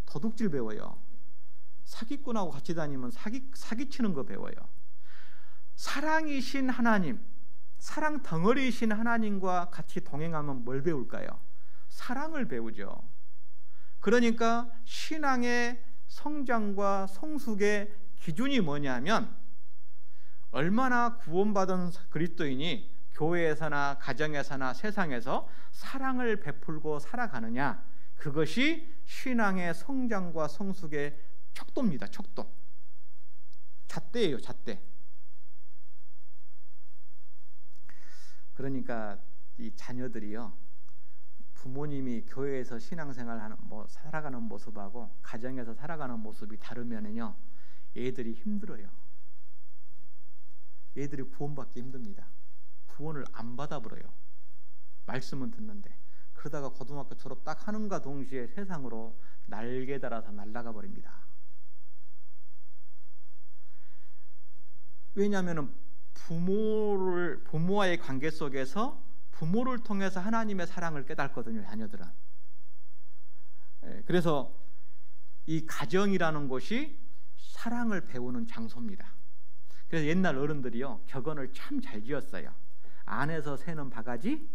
도둑질 배워요. 사기꾼하고 같이 다니면 사기치는 거 배워요. 사랑이신 하나님, 사랑 덩어리이신 하나님과 같이 동행하면 뭘 배울까요? 사랑을 배우죠. 그러니까 신앙의 성장과 성숙의 기준이 뭐냐면 얼마나 구원받은 그리스도인이 교회에서나 가정에서나 세상에서 사랑을 베풀고 살아가느냐, 그것이 신앙의 성장과 성숙의 척도입니다. 척도. 잣대예요. 잣대. 그러니까 이 자녀들이요, 부모님이 교회에서 신앙생활하는 살아가는 모습하고 가정에서 살아가는 모습이 다르면은요, 애들이 힘들어요. 애들이 구원받기 힘듭니다. 구원을 안 받아버려요. 말씀은 듣는데. 그러다가 고등학교 졸업 딱 하는가 동시에 세상으로 날개 달아서 날아가 버립니다. 왜냐하면 부모와의 관계 속에서 부모를 통해서 하나님의 사랑을 깨닫거든요, 자녀들은. 그래서 이 가정이라는 곳이 사랑을 배우는 장소입니다. 그래서 옛날 어른들이요, 격언을 참 잘 지었어요. 안에서 새는 바가지,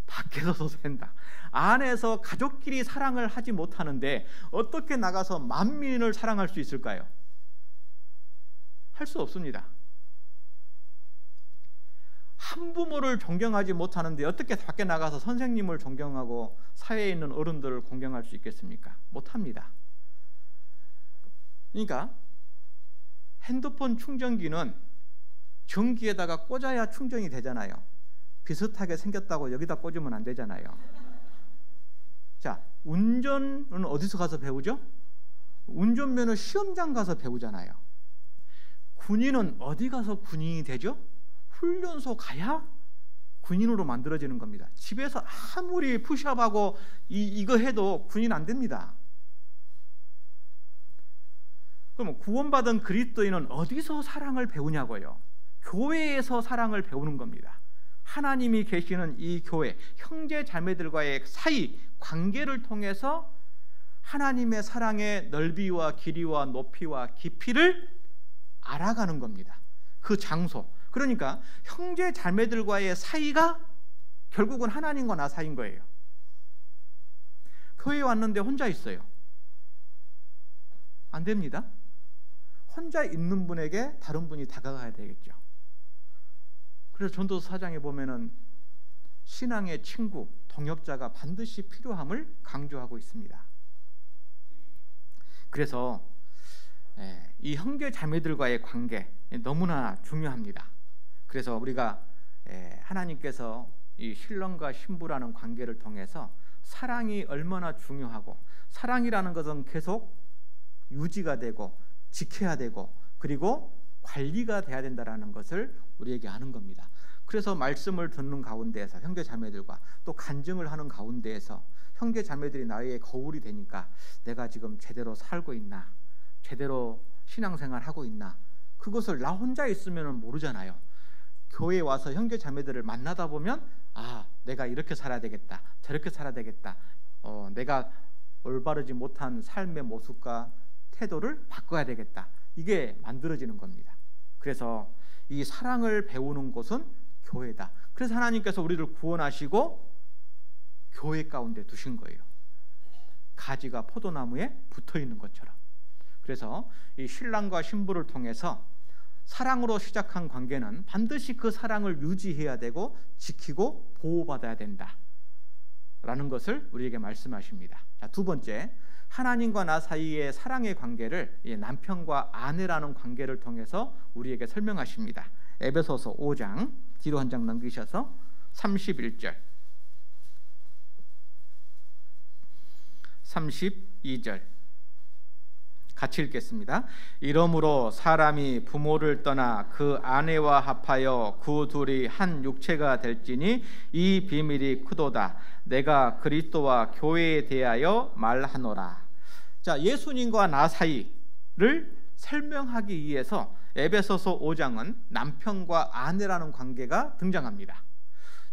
밖에서도 샌다. 안에서 가족끼리 사랑을 하지 못하는데 어떻게 나가서 만민을 사랑할 수 있을까요? 할 수 없습니다. 한부모를 존경하지 못하는데 어떻게 밖에 나가서 선생님을 존경하고 사회에 있는 어른들을 공경할 수 있겠습니까? 못합니다. 그러니까 핸드폰 충전기는 전기에다가 꽂아야 충전이 되잖아요. 비슷하게 생겼다고 여기다 꽂으면 안 되잖아요. 자, 운전은 어디서 가서 배우죠? 운전면허 시험장 가서 배우잖아요. 군인은 어디 가서 군인이 되죠? 훈련소 가야 군인으로 만들어지는 겁니다. 집에서 아무리 푸시업하고 이거 해도 군인 안 됩니다. 그럼 구원받은 그리스도인은 어디서 사랑을 배우냐고요? 교회에서 사랑을 배우는 겁니다. 하나님이 계시는 이 교회, 형제 자매들과의 사이 관계를 통해서 하나님의 사랑의 넓이와 길이와 높이와 깊이를 알아가는 겁니다. 그 장소. 그러니까 형제 자매들과의 사이가 결국은 하나님과 나 사이인 거예요. 교회에 왔는데 혼자 있어요. 안 됩니다. 혼자 있는 분에게 다른 분이 다가가야 되겠죠. 그래서 전도서 4장에 보면은 신앙의 친구, 동역자가 반드시 필요함을 강조하고 있습니다. 그래서 이 형제 자매들과의 관계 너무나 중요합니다. 그래서 우리가 하나님께서 이 신랑과 신부라는 관계를 통해서 사랑이 얼마나 중요하고, 사랑이라는 것은 계속 유지가 되고 지켜야 되고 그리고 관리가 돼야 된다는 것을 우리에게 아는 겁니다. 그래서 말씀을 듣는 가운데에서 형제 자매들과 또 간증을 하는 가운데에서 형제 자매들이 나의 거울이 되니까 내가 지금 제대로 살고 있나, 제대로 신앙생활 하고 있나, 그것을 나 혼자 있으면 모르잖아요. 교회에 와서 형제 자매들을 만나다 보면 내가 이렇게 살아야 되겠다, 저렇게 살아야 되겠다, 내가 올바르지 못한 삶의 모습과 태도를 바꿔야 되겠다, 이게 만들어지는 겁니다. 그래서 이 사랑을 배우는 곳은 교회다. 그래서 하나님께서 우리를 구원하시고 교회 가운데 두신 거예요. 가지가 포도나무에 붙어 있는 것처럼. 그래서 이 신랑과 신부를 통해서 사랑으로 시작한 관계는 반드시 그 사랑을 유지해야 되고 지키고 보호받아야 된다 라는 것을 우리에게 말씀하십니다. 자, 두 번째, 하나님과 나 사이의 사랑의 관계를 남편과 아내라는 관계를 통해서 우리에게 설명하십니다. 에베소서 5장 뒤로 한 장 넘기셔서 31절 32절 같이 읽겠습니다. 이러므로 사람이 부모를 떠나 그 아내와 합하여 그 둘이 한 육체가 될지니 이 비밀이 크도다. 내가 그리스도와 교회에 대하여 말하노라. 자, 예수님과 나 사이를 설명하기 위해서 에베소서 5장은 남편과 아내라는 관계가 등장합니다.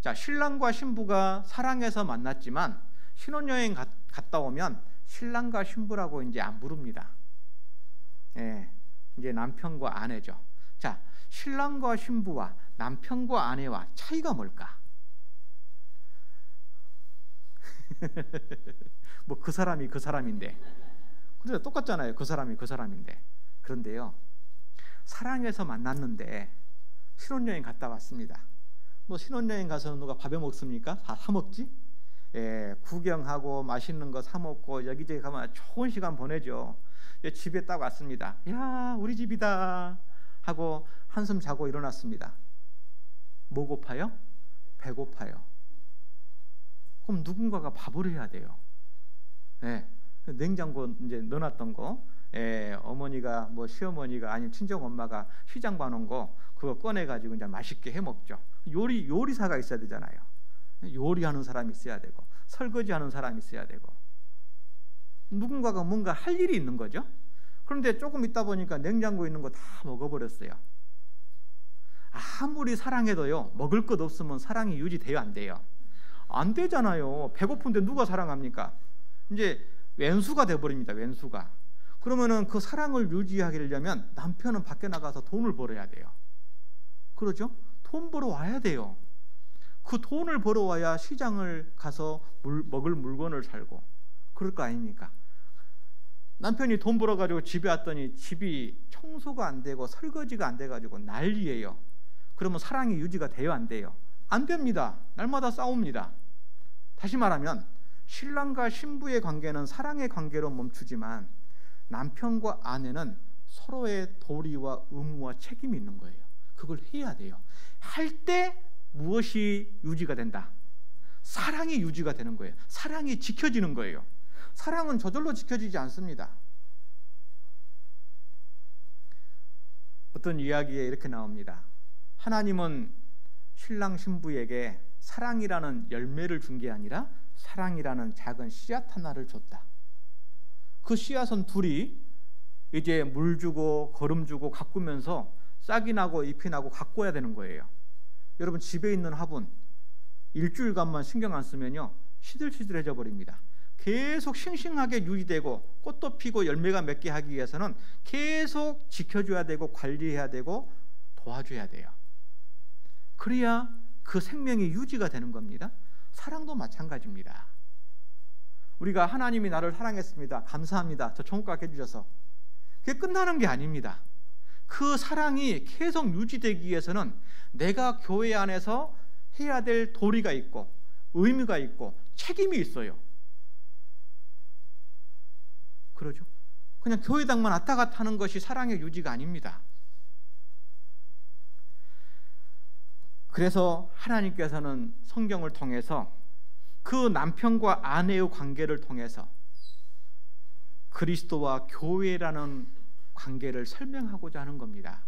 자, 신랑과 신부가 사랑해서 만났지만 신혼여행 갔다 오면 신랑과 신부라고 이제 안 부릅니다. 이제 남편과 아내죠. 자, 신랑과 신부와 남편과 아내와 차이가 뭘까? 뭐 그 사람이 그 사람인데, 근데 똑같잖아요. 그 사람이 그 사람인데. 그런데요, 사랑해서 만났는데 신혼여행 갔다 왔습니다. 뭐 신혼여행 가서 누가 밥에 먹습니까? 다 사 먹지? 구경하고 맛있는 거 사 먹고 여기저기 가면 좋은 시간 보내죠. 집에 딱 왔습니다. 야, 우리 집이다 하고 한숨 자고 일어났습니다. 뭐 고파요? 배고파요. 그럼 누군가가 밥을 해야 돼요. 냉장고 이제 넣어놨던 거, 어머니가 뭐 시어머니가 아니면 친정 엄마가 시장 봐놓은 거 그거 꺼내가지고 이제 맛있게 해 먹죠. 요리사가 있어야 되잖아요. 요리하는 사람이 있어야 되고 설거지하는 사람이 있어야 되고 누군가가 뭔가 할 일이 있는 거죠. 그런데 조금 있다 보니까 냉장고에 있는 거 다 먹어버렸어요. 아무리 사랑해도요, 먹을 것 없으면 사랑이 유지돼요, 안 돼요? 안 되잖아요. 배고픈데 누가 사랑합니까? 이제 왼수가 돼버립니다. 왼수가. 그러면은 그 사랑을 유지하려면 남편은 밖에 나가서 돈을 벌어야 돼요. 그러죠? 돈 벌어 와야 돼요. 그 돈을 벌어 와야 시장을 가서 먹을 물건을 살고 그럴 거 아닙니까? 남편이 돈 벌어가지고 집에 왔더니 집이 청소가 안 되고 설거지가 안 돼가지고 난리예요. 그러면 사랑이 유지가 돼요, 안 돼요? 안 됩니다. 날마다 싸웁니다. 다시 말하면 신랑과 신부의 관계는 사랑의 관계로 멈추지만 남편과 아내는 서로의 도리와 의무와 책임이 있는 거예요. 그걸 해야 돼요. 할 때 무엇이 유지가 된다? 사랑이 유지가 되는 거예요. 사랑이 지켜지는 거예요. 사랑은 저절로 지켜지지 않습니다. 어떤 이야기에 이렇게 나옵니다. 하나님은 신랑 신부에게 사랑이라는 열매를 준 게 아니라 사랑이라는 작은 씨앗 하나를 줬다. 그 씨앗은 둘이 이제 물 주고 거름 주고 가꾸면서 싹이 나고 잎이 나고 가꿔야 되는 거예요. 여러분 집에 있는 화분 일주일간만 신경 안 쓰면요 시들시들해져 버립니다. 계속 싱싱하게 유지되고 꽃도 피고 열매가 맺게 하기 위해서는 계속 지켜줘야 되고 관리해야 되고 도와줘야 돼요. 그래야 그 생명이 유지가 되는 겁니다. 사랑도 마찬가지입니다. 우리가 하나님이 나를 사랑했습니다. 감사합니다. 저 천국 가게 해주셔서. 그게 끝나는 게 아닙니다. 그 사랑이 계속 유지되기 위해서는 내가 교회 안에서 해야 될 도리가 있고 의미가 있고 책임이 있어요. 그러죠? 그냥 교회당만 왔다 갔다 하는 것이 사랑의 유지가 아닙니다. 그래서 하나님께서는 성경을 통해서 그 남편과 아내의 관계를 통해서 그리스도와 교회라는 관계를 설명하고자 하는 겁니다.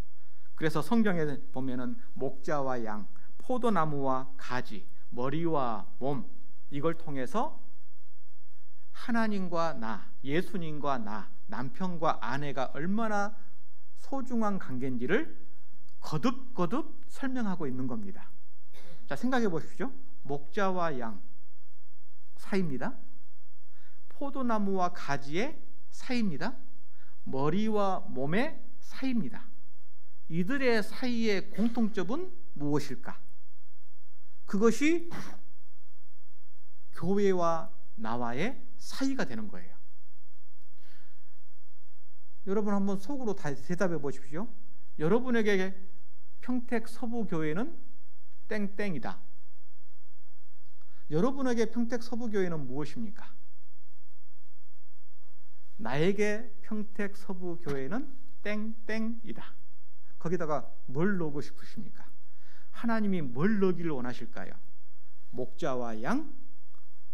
그래서 성경에 보면은 목자와 양, 포도나무와 가지, 머리와 몸 이걸 통해서 하나님과 나, 예수님과 나, 남편과 아내가 얼마나 소중한 관계인지를 거듭거듭 설명하고 있는 겁니다. 자, 생각해 보십시오. 목자와 양 사이입니다. 포도나무와 가지의 사이입니다. 머리와 몸의 사이입니다. 이들의 사이의 공통점은 무엇일까? 그것이 교회와 나와의 사이가 되는 거예요. 여러분 한번 속으로 다 대답해 보십시오. 여러분에게 평택 서부교회는 땡땡이다. 여러분에게 평택 서부교회는 무엇입니까? 나에게 평택 서부교회는 땡땡이다. 거기다가 뭘 넣고 싶으십니까? 하나님이 뭘 넣기를 원하실까요? 목자와 양,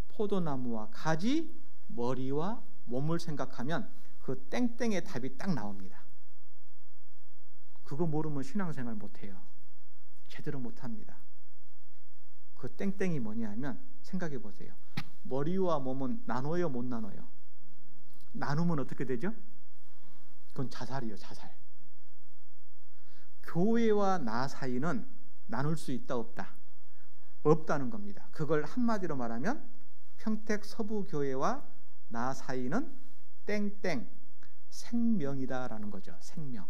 포도나무와 가지, 머리와 몸을 생각하면 그 땡땡의 답이 딱 나옵니다. 그거 모르면 신앙생활 못해요. 제대로 못합니다. 그 땡땡이 뭐냐면 생각해 보세요. 머리와 몸은 나눠요, 못 나눠요? 나누면 어떻게 되죠? 그건 자살이요, 자살. 교회와 나 사이는 나눌 수 있다, 없다? 없다는 겁니다. 그걸 한마디로 말하면 평택 서부교회와 나 사이는 땡땡 생명이다라는 거죠. 생명.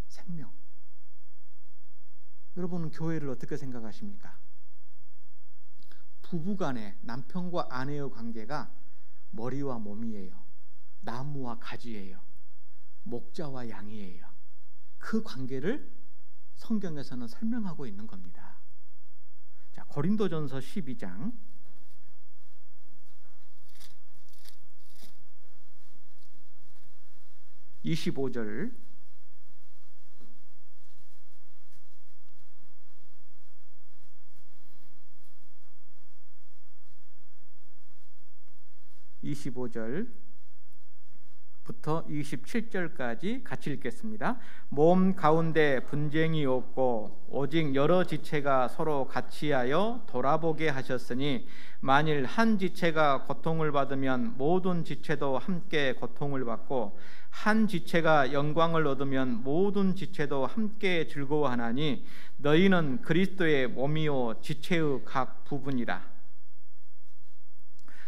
생명. 여러분은 교회를 어떻게 생각하십니까? 부부간의 남편과 아내의 관계가 머리와 몸이에요. 나무와 가지예요. 목자와 양이에요. 그 관계를 성경에서는 설명하고 있는 겁니다. 자, 고린도전서 12장 25절 25절 27절까지 같이 읽겠습니다. 몸 가운데 분쟁이 없고 오직 여러 지체가 서로 같이하여 돌아보게 하셨으니 만일 한 지체가 고통을 받으면 모든 지체도 함께 고통을 받고 한 지체가 영광을 얻으면 모든 지체도 함께 즐거워하나니 너희는 그리스도의 몸이요 지체의 각 부분이라.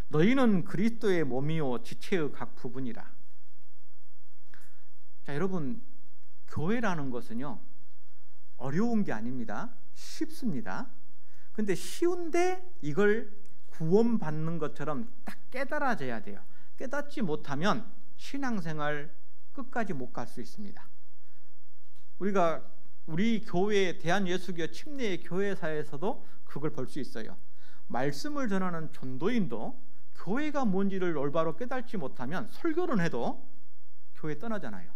너희는 그리스도의 몸이요 지체의 각 부분이라. 자, 여러분, 교회라는 것은요 어려운 게 아닙니다. 쉽습니다. 근데 쉬운데 이걸 구원받는 것처럼 딱 깨달아져야 돼요. 깨닫지 못하면 신앙생활 끝까지 못 갈 수 있습니다. 우리 교회 대한예수교 침례의 교회사에서도 그걸 볼 수 있어요. 말씀을 전하는 전도인도 교회가 뭔지를 올바로 깨닫지 못하면 설교를 해도 교회 떠나잖아요.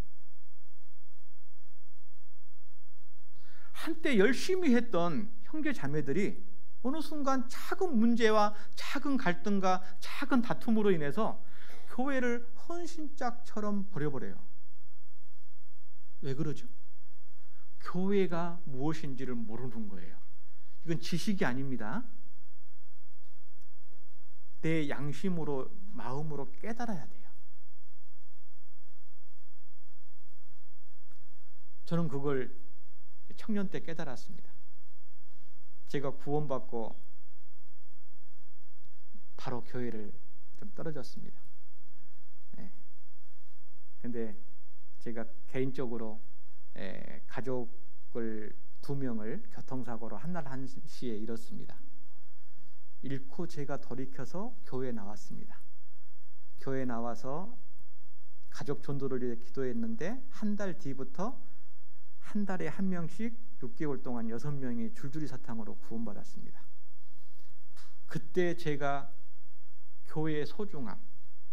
한때 열심히 했던 형제 자매들이 어느 순간 작은 문제와 작은 갈등과 작은 다툼으로 인해서 교회를 헌신짝처럼 버려버려요. 왜 그러죠? 교회가 무엇인지를 모르는 거예요. 이건 지식이 아닙니다. 내 양심으로, 마음으로 깨달아야 돼요. 저는 그걸 청년 때 깨달았습니다. 제가 구원받고 바로 교회를 좀 떨어졌습니다. 근데 제가 개인적으로 가족을 2명을 교통사고로 한날 한시에 잃었습니다. 잃고 제가 돌이켜서 교회에 나왔습니다. 교회에 나와서 가족 전도를 위해 기도했는데 한 달 뒤부터 한 달에 1명씩 6개월 동안 6명이 줄줄이 사탕으로 구원받았습니다. 그때 제가 교회의 소중함,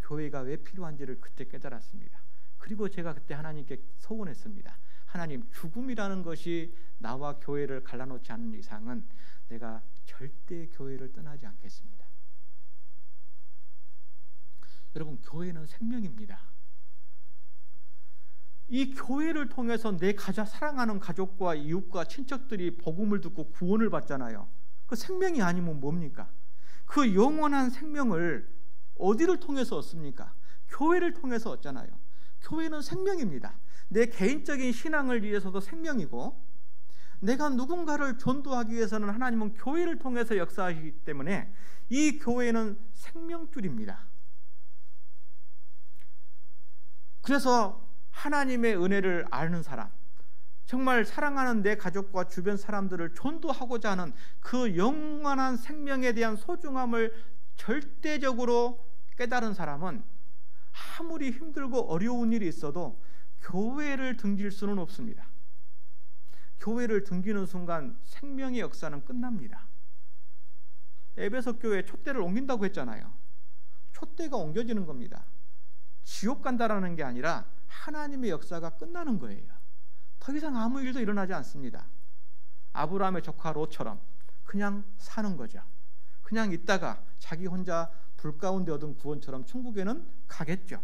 교회가 왜 필요한지를 그때 깨달았습니다. 그리고 제가 그때 하나님께 소원했습니다. 하나님, 죽음이라는 것이 나와 교회를 갈라놓지 않는 이상은 내가 절대 교회를 떠나지 않겠습니다. 여러분, 교회는 생명입니다. 이 교회를 통해서 내 사랑하는 가족과 이웃과 친척들이 복음을 듣고 구원을 받잖아요. 그 생명이 아니면 뭡니까? 그 영원한 생명을 어디를 통해서 얻습니까? 교회를 통해서 얻잖아요. 교회는 생명입니다. 내 개인적인 신앙을 위해서도 생명이고, 내가 누군가를 전도하기 위해서는 하나님은 교회를 통해서 역사하시기 때문에 이 교회는 생명줄입니다. 그래서 하나님의 은혜를 아는 사람, 정말 사랑하는 내 가족과 주변 사람들을 전도하고자 하는 그 영원한 생명에 대한 소중함을 절대적으로 깨달은 사람은 아무리 힘들고 어려운 일이 있어도 교회를 등질 수는 없습니다. 교회를 등기는 순간 생명의 역사는 끝납니다. 에베소 교회 촛대를 옮긴다고 했잖아요. 촛대가 옮겨지는 겁니다. 지옥 간다라는 게 아니라 하나님의 역사가 끝나는 거예요. 더 이상 아무 일도 일어나지 않습니다. 아브라함의 조카 롯처럼 그냥 사는 거죠. 그냥 있다가 자기 혼자 불 가운데 얻은 구원처럼 천국에는 가겠죠.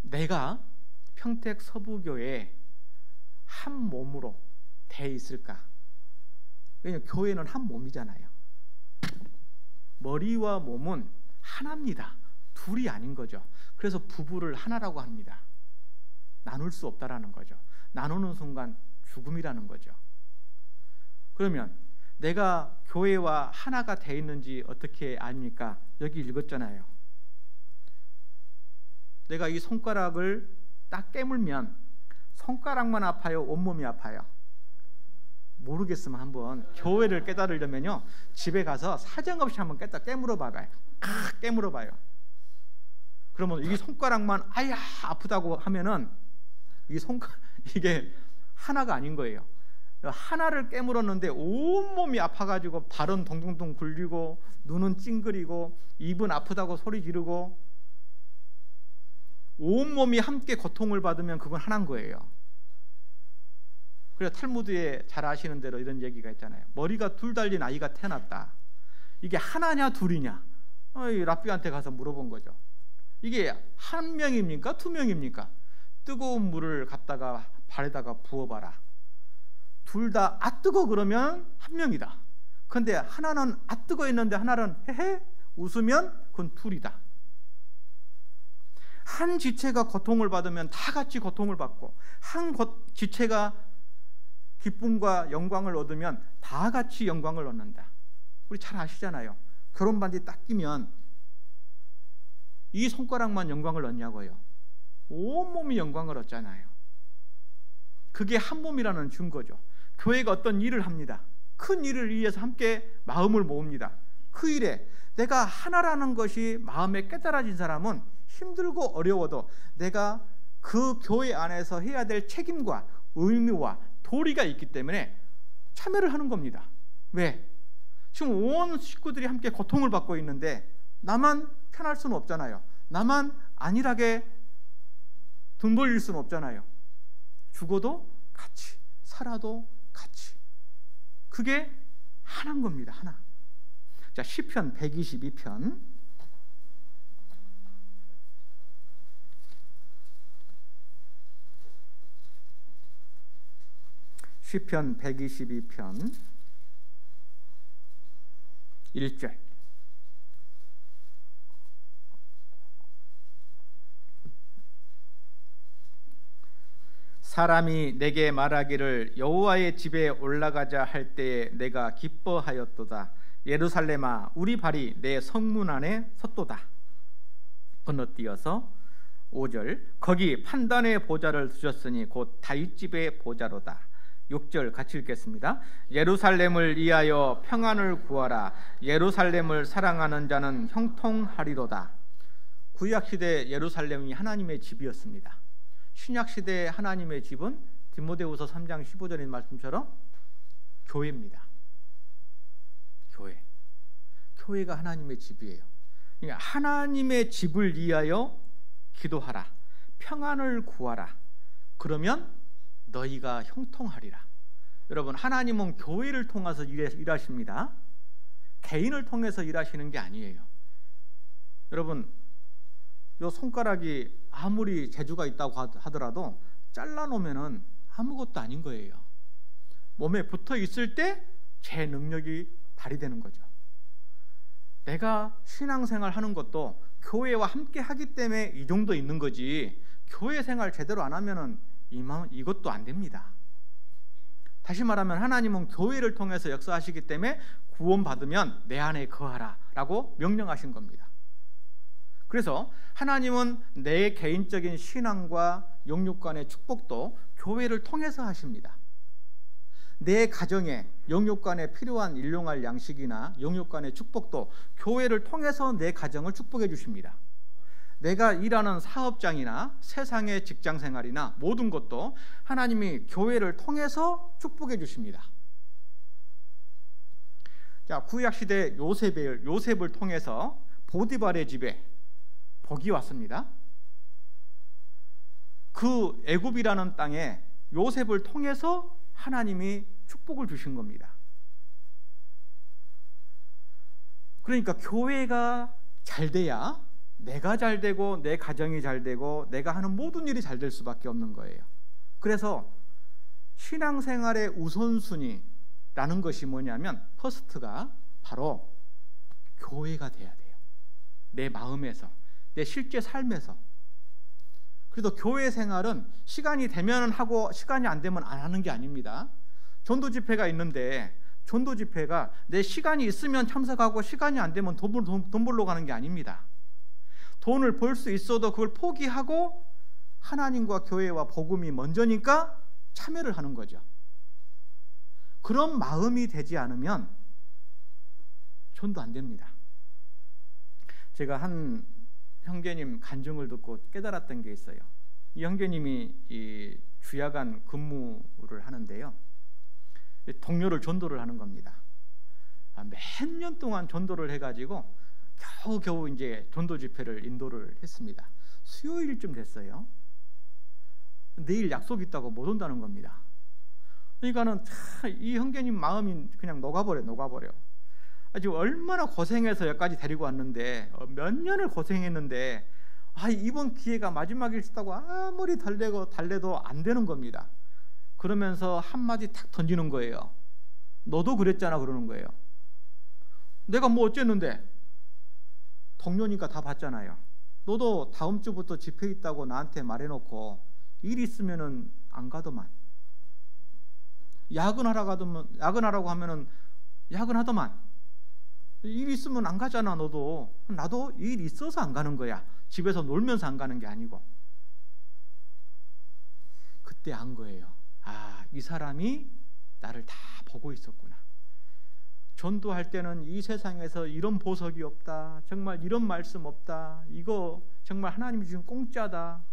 내가 평택 서부교회에 한 몸으로 돼 있을까? 왜냐하면 교회는 한 몸이잖아요. 머리와 몸은 하나입니다. 둘이 아닌 거죠. 그래서 부부를 하나라고 합니다. 나눌 수 없다라는 거죠. 나누는 순간 죽음이라는 거죠. 그러면 내가 교회와 하나가 돼 있는지 어떻게 압니까? 여기 읽었잖아요. 내가 이 손가락을 딱 깨물면 손가락만 아파요? 온몸이 아파요? 모르겠으면 한번 교회를 깨달으려면요, 집에 가서 사정없이 한번 깨물어 봐봐요. 깨물어 봐요. 그러면 이 손가락만 아야 아프다고 하면은 이게 하나가 아닌 거예요. 하나를 깨물었는데 온몸이 아파가지고 발은 동동동 굴리고 눈은 찡그리고 입은 아프다고 소리 지르고 온몸이 함께 고통을 받으면 그건 하나인 거예요. 그래서 탈무드에 잘 아시는 대로 이런 얘기가 있잖아요. 머리가 둘 달린 아이가 태어났다. 이게 하나냐 둘이냐? 이 랍비한테 가서 물어본 거죠. 이게 한 명입니까? 두 명입니까? 뜨거운 물을 갖다가 발에다가 부어봐라. 둘 다 아 뜨거 그러면 한 명이다. 그런데 하나는 아 뜨거 있는데 하나는 헤헤 웃으면 그건 둘이다. 한 지체가 고통을 받으면 다 같이 고통을 받고, 한 지체가 기쁨과 영광을 얻으면 다 같이 영광을 얻는다. 우리 잘 아시잖아요. 결혼 반지 딱 끼면 이 손가락만 영광을 얻냐고요. 온몸이 영광을 얻잖아요. 그게 한 몸이라는 증거죠. 교회가 어떤 일을 합니다. 큰 일을 위해서 함께 마음을 모읍니다. 그 일에 내가 하나라는 것이 마음에 깨달아진 사람은 힘들고 어려워도 내가 그 교회 안에서 해야 될 책임과 의무와 도리가 있기 때문에 참여를 하는 겁니다. 왜? 지금 온 식구들이 함께 고통을 받고 있는데 나만 편할 수는 없잖아요. 나만 안일하게 등 돌릴 수는 없잖아요. 죽어도 같이, 살아도 같이. 그게 하나인 겁니다. 하나. 자, 시편 122편. 시편 122편 1절. 사람이 내게 말하기를 여호와의 집에 올라가자 할 때에 내가 기뻐하였도다. 예루살렘아 우리 발이 내 성문 안에 섰도다. 건너뛰어서 5절. 거기 판단의 보좌를 두셨으니 곧 다윗집의 보좌로다. 6절 같이 읽겠습니다. 예루살렘을 위하여 평안을 구하라. 예루살렘을 사랑하는 자는 형통하리로다. 구약시대 예루살렘이 하나님의 집이었습니다. 신약시대 하나님의 집은 디모데후서 3장 15절인 말씀처럼 교회입니다. 교회. 교회가 하나님의 집이에요. 그러니까 하나님의 집을 위하여 기도하라. 평안을 구하라. 그러면 너희가 형통하리라. 여러분, 하나님은 교회를 통해서 일하십니다. 개인을 통해서 일하시는 게 아니에요. 여러분, 요 손가락이 아무리 재주가 있다고 하더라도 잘라놓으면 아무것도 아닌 거예요. 몸에 붙어 있을 때 제 능력이 발휘되는 거죠. 내가 신앙생활 하는 것도 교회와 함께 하기 때문에 이 정도 있는 거지, 교회 생활 제대로 안 하면은 이것도 안 됩니다. 다시 말하면 하나님은 교회를 통해서 역사하시기 때문에 구원받으면 내 안에 거하라 라고 명령하신 겁니다. 그래서 하나님은 내 개인적인 신앙과 영육 간의 축복도 교회를 통해서 하십니다. 내 가정에 영육 간에 필요한 일용할 양식이나 영육 간의 축복도 교회를 통해서 내 가정을 축복해 주십니다. 내가 일하는 사업장이나 세상의 직장생활이나 모든 것도 하나님이 교회를 통해서 축복해 주십니다. 자, 구약시대 요셉을 통해서 보디발의 집에 복이 왔습니다. 그 애굽이라는 땅에 요셉을 통해서 하나님이 축복을 주신 겁니다. 그러니까 교회가 잘 돼야 내가 잘 되고 내 가정이 잘 되고 내가 하는 모든 일이 잘 될 수밖에 없는 거예요. 그래서 신앙생활의 우선순위라는 것이 뭐냐면 퍼스트가 바로 교회가 돼야 돼요. 내 마음에서, 내 실제 삶에서. 그래도 교회 생활은 시간이 되면 하고 시간이 안 되면 안 하는 게 아닙니다. 전도 집회가 있는데 전도 집회가 내 시간이 있으면 참석하고 시간이 안 되면 돈 벌러 가는 게 아닙니다. 돈을 벌 수 있어도 그걸 포기하고 하나님과 교회와 복음이 먼저니까 참여를 하는 거죠. 그런 마음이 되지 않으면 전도 안 됩니다. 제가 한 형제님 간증을 듣고 깨달았던 게 있어요. 이 형제님이 이 주야간 근무를 하는데요, 동료를 전도를 하는 겁니다. 몇 년 동안 전도를 해가지고 겨우 이제 전도 집회를 인도를 했습니다. 수요일쯤 됐어요. 내일 약속 있다고 못 온다는 겁니다. 그러니까는 이 형제님 마음이 그냥 녹아버려. 지금 얼마나 고생해서 여기까지 데리고 왔는데 몇 년을 고생했는데 이번 기회가 마지막일 수 있다고 아무리 달래도 안 되는 겁니다. 그러면서 한마디 탁 던지는 거예요. 너도 그랬잖아 그러는 거예요. 내가 뭐 어쨌는데? 동료니까 다 봤잖아요. 너도 다음 주부터 집회 있다고 나한테 말해놓고 일 있으면은 안 가더만. 야근하라고 하면은 야근하더만. 일 있으면 안 가잖아 너도. 나도 일 있어서 안 가는 거야. 집에서 놀면서 안 가는 게 아니고. 그때 안 거예요. 이 사람이 나를 다 보고 있었구나. 전도할 때는 이 세상에서 이런 보석이 없다. 정말 이런 말씀 없다. 이거 정말 하나님이 주신 공짜다.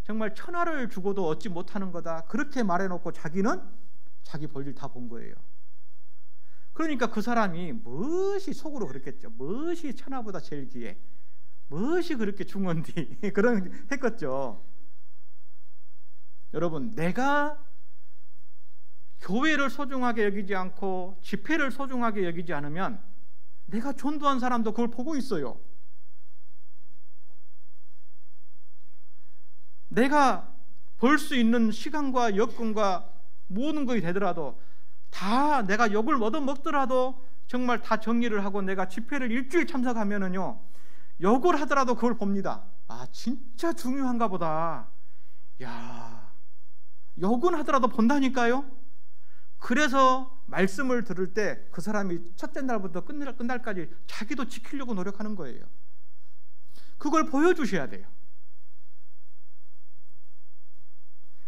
정말 천하를 주고도 얻지 못하는 거다. 그렇게 말해놓고 자기는 자기 볼일 다 본 거예요. 그러니까 그 사람이 무엇이 속으로 그랬겠죠. 무엇이 천하보다 제일 귀해. 무엇이 그렇게 중요한디 그런 했겠죠. 여러분, 내가 교회를 소중하게 여기지 않고 집회를 소중하게 여기지 않으면 내가 전도한 사람도 그걸 보고 있어요. 내가 벌 수 있는 시간과 여건과 모든 것이 되더라도 다 내가 욕을 얻어먹더라도 정말 다 정리를 하고 내가 집회를 일주일 참석하면은요, 욕을 하더라도 그걸 봅니다. 진짜 중요한가 보다. 욕은 하더라도 본다니까요. 그래서 말씀을 들을 때 그 사람이 첫째 날부터 끝날까지 자기도 지키려고 노력하는 거예요. 그걸 보여주셔야 돼요.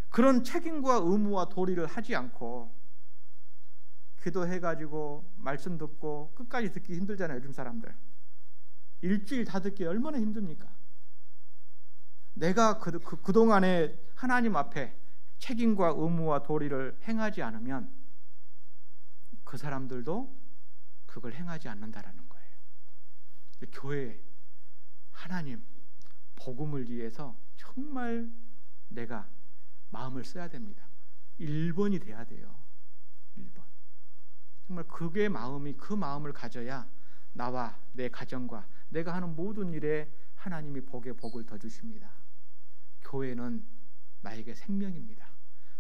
그런 책임과 의무와 도리를 하지 않고 기도해가지고 말씀 듣고 끝까지 듣기 힘들잖아요. 요즘 사람들 일주일 다 듣기 얼마나 힘듭니까? 내가 그동안에 하나님 앞에 책임과 의무와 도리를 행하지 않으면 그 사람들도 그걸 행하지 않는다라는 거예요. 교회, 하나님, 복음을 위해서 정말 내가 마음을 써야 됩니다. 1번이 돼야 돼요. 1번. 정말 그 마음을 가져야 나와 내 가정과 내가 하는 모든 일에 하나님이 복을 더 주십니다. 교회는 나에게 생명입니다.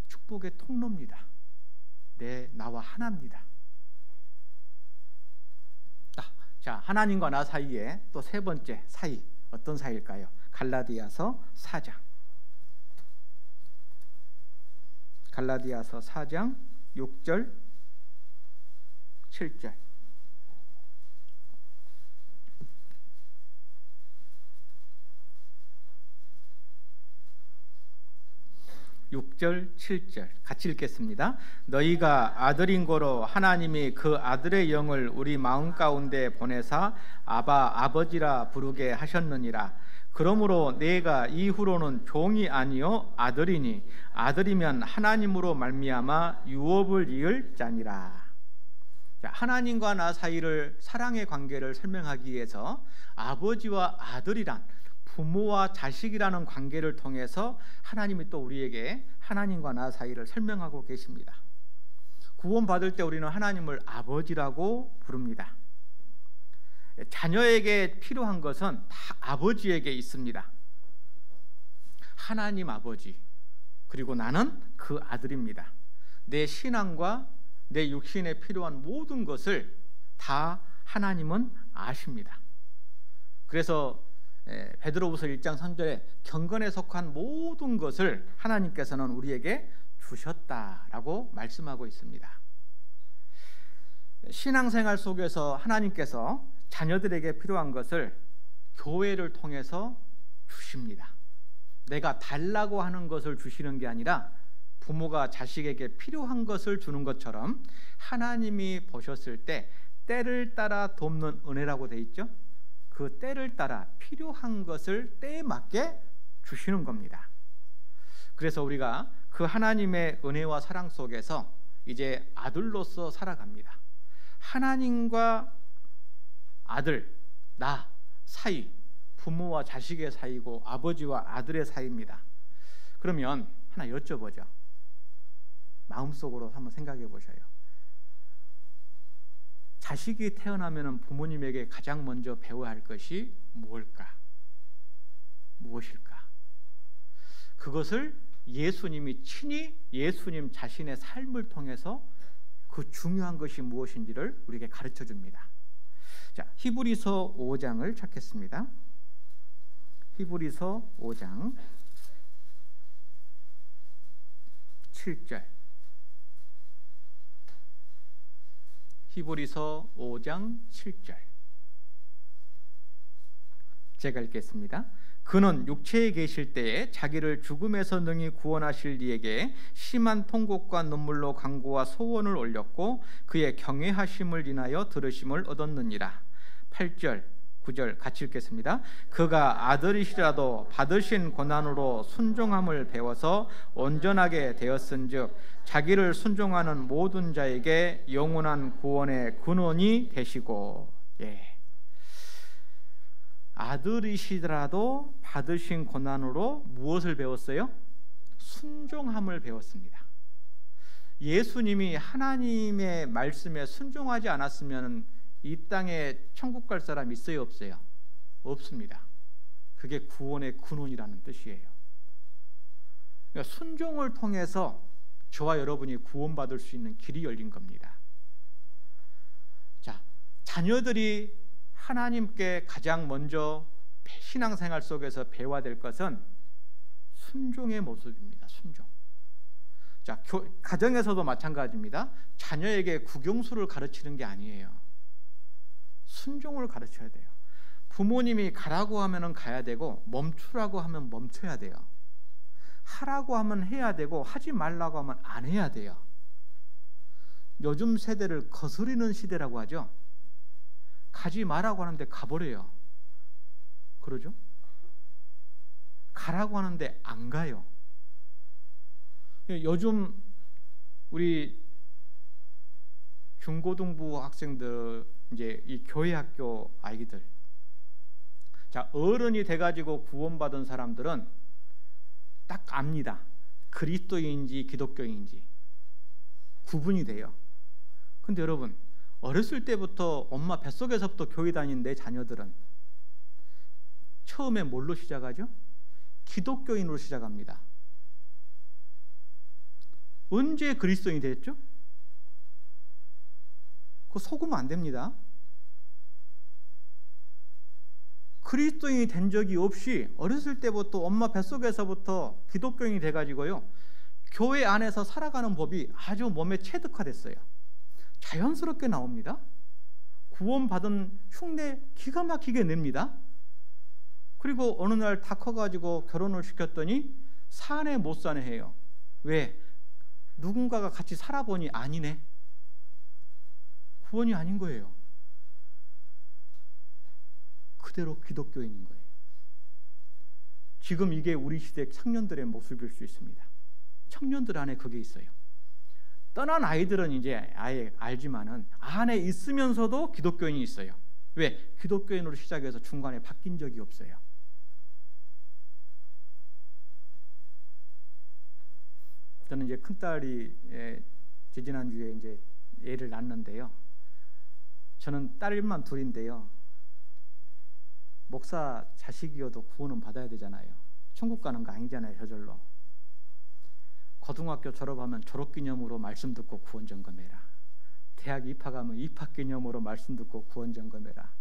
축복의 통로입니다. 나와 하나입니다. 자, 하나님과 나 사이에 또 세 번째 사이, 어떤 사이일까요? 갈라디아서 4장. 갈라디아서 4장 6절 7절. 6절 7절 같이 읽겠습니다. 너희가 아들인 고로 하나님이 그 아들의 영을 우리 마음 가운데 보내사 아버지라 부르게 하셨느니라. 그러므로 내가 이후로는 종이 아니요 아들이니 아들이면 하나님으로 말미암아 유업을 이을 자니라. 하나님과 나 사이를 사랑의 관계를 설명하기 위해서 아버지와 아들이란 부모와 자식이라는 관계를 통해서 하나님이 또 우리에게 하나님과 나 사이를 설명하고 계십니다. 구원받을 때 우리는 하나님을 아버지라고 부릅니다. 자녀에게 필요한 것은 다 아버지에게 있습니다. 하나님 아버지, 그리고 나는 그 아들입니다. 내 신앙과 내 육신에 필요한 모든 것을 다 하나님은 아십니다. 그래서 베드로후서 1장 3절에 경건에 속한 모든 것을 하나님께서는 우리에게 주셨다라고 말씀하고 있습니다. 신앙생활 속에서 하나님께서 자녀들에게 필요한 것을 교회를 통해서 주십니다. 내가 달라고 하는 것을 주시는 게 아니라 부모가 자식에게 필요한 것을 주는 것처럼 하나님이 보셨을 때 때를 따라 돕는 은혜라고 돼 있죠. 그 때를 따라 필요한 것을 때에 맞게 주시는 겁니다. 그래서 우리가 그 하나님의 은혜와 사랑 속에서 이제 아들로서 살아갑니다. 하나님과 아들, 나 사이, 부모와 자식의 사이고 아버지와 아들의 사이입니다. 그러면 하나 여쭤보죠. 마음속으로 한번 생각해 보셔요. 자식이 태어나면 부모님에게 가장 먼저 배워야 할 것이 무엇일까? 그것을 예수님이 친히 예수님 자신의 삶을 통해서 그 중요한 것이 무엇인지를 우리에게 가르쳐 줍니다. 자, 히브리서 5장을 찾겠습니다. 히브리서 5장 7절. 히브리서 5장 7절. 제가 읽겠습니다. 그는 육체에 계실 때에 자기를 죽음에서 능히 구원하실 이에게 심한 통곡과 눈물로 간구와 소원을 올렸고 그의 경외하심을 인하여 들으심을 얻었느니라. 8절 9절 같이 읽겠습니다. 그가 아들이시라도 받으신 고난으로 순종함을 배워서 온전하게 되었은즉 자기를 순종하는 모든 자에게 영원한 구원의 근원이 되시고. 아들이시더라도 받으신 고난으로 무엇을 배웠어요? 순종함을 배웠습니다. 예수님이 하나님의 말씀에 순종하지 않았으면 이 땅에 천국 갈 사람 있어요, 없어요? 없습니다. 그게 구원의 근원이라는 뜻이에요. 그러니까 순종을 통해서 저와 여러분이 구원받을 수 있는 길이 열린 겁니다. 자, 자녀들이 하나님께 가장 먼저 신앙생활 속에서 배워야 될 것은 순종의 모습입니다. 순종. 자, 가정에서도 마찬가지입니다. 자녀에게 국영수를 가르치는 게 아니에요. 순종을 가르쳐야 돼요. 부모님이 가라고 하면 가야 되고 멈추라고 하면 멈춰야 돼요. 하라고 하면 해야 되고 하지 말라고 하면 안 해야 돼요. 요즘 세대를 거스르는 시대라고 하죠. 가지 마라고 하는데 가버려요. 그러죠? 가라고 하는데 안 가요. 요즘 우리 중고등부 학생들, 이제 이 교회 학교 아이들, 자, 어른이 돼가지고 구원받은 사람들은 딱 압니다. 그리스도인지 기독교인지 구분이 돼요. 근데 여러분, 어렸을 때부터 엄마 뱃속에서부터 교회 다닌 내 자녀들은 처음에 뭘로 시작하죠? 기독교인으로 시작합니다. 언제 그리스도인이 됐죠? 그거 속으면 안 됩니다. 그리스도인이 된 적이 없이 어렸을 때부터 엄마 뱃속에서부터 기독교인이 돼가지고요, 교회 안에서 살아가는 법이 아주 몸에 체득화됐어요. 자연스럽게 나옵니다. 구원받은 흉내 기가 막히게 냅니다. 그리고 어느 날 다 커가지고 결혼을 시켰더니 사내 못 사내 해요. 왜? 누군가가 같이 살아보니 아니네. 구원이 아닌 거예요. 그대로 기독교인인 거예요. 지금 이게 우리 시대 청년들의 모습일 수 있습니다. 청년들 안에 그게 있어요. 떠난 아이들은 이제 아예 알지만은 안에 있으면서도 기독교인이 있어요. 왜? 기독교인으로 시작해서 중간에 바뀐 적이 없어요. 저는 이제 큰딸이 지지난주에 이제 애를 낳았는데요. 저는 딸만 둘인데요. 목사 자식이어도 구원은 받아야 되잖아요. 천국 가는 거 아니잖아요, 저절로. 고등학교 졸업하면 졸업기념으로 말씀 듣고 구원 점검해라. 대학 입학하면 입학기념으로 말씀 듣고 구원 점검해라.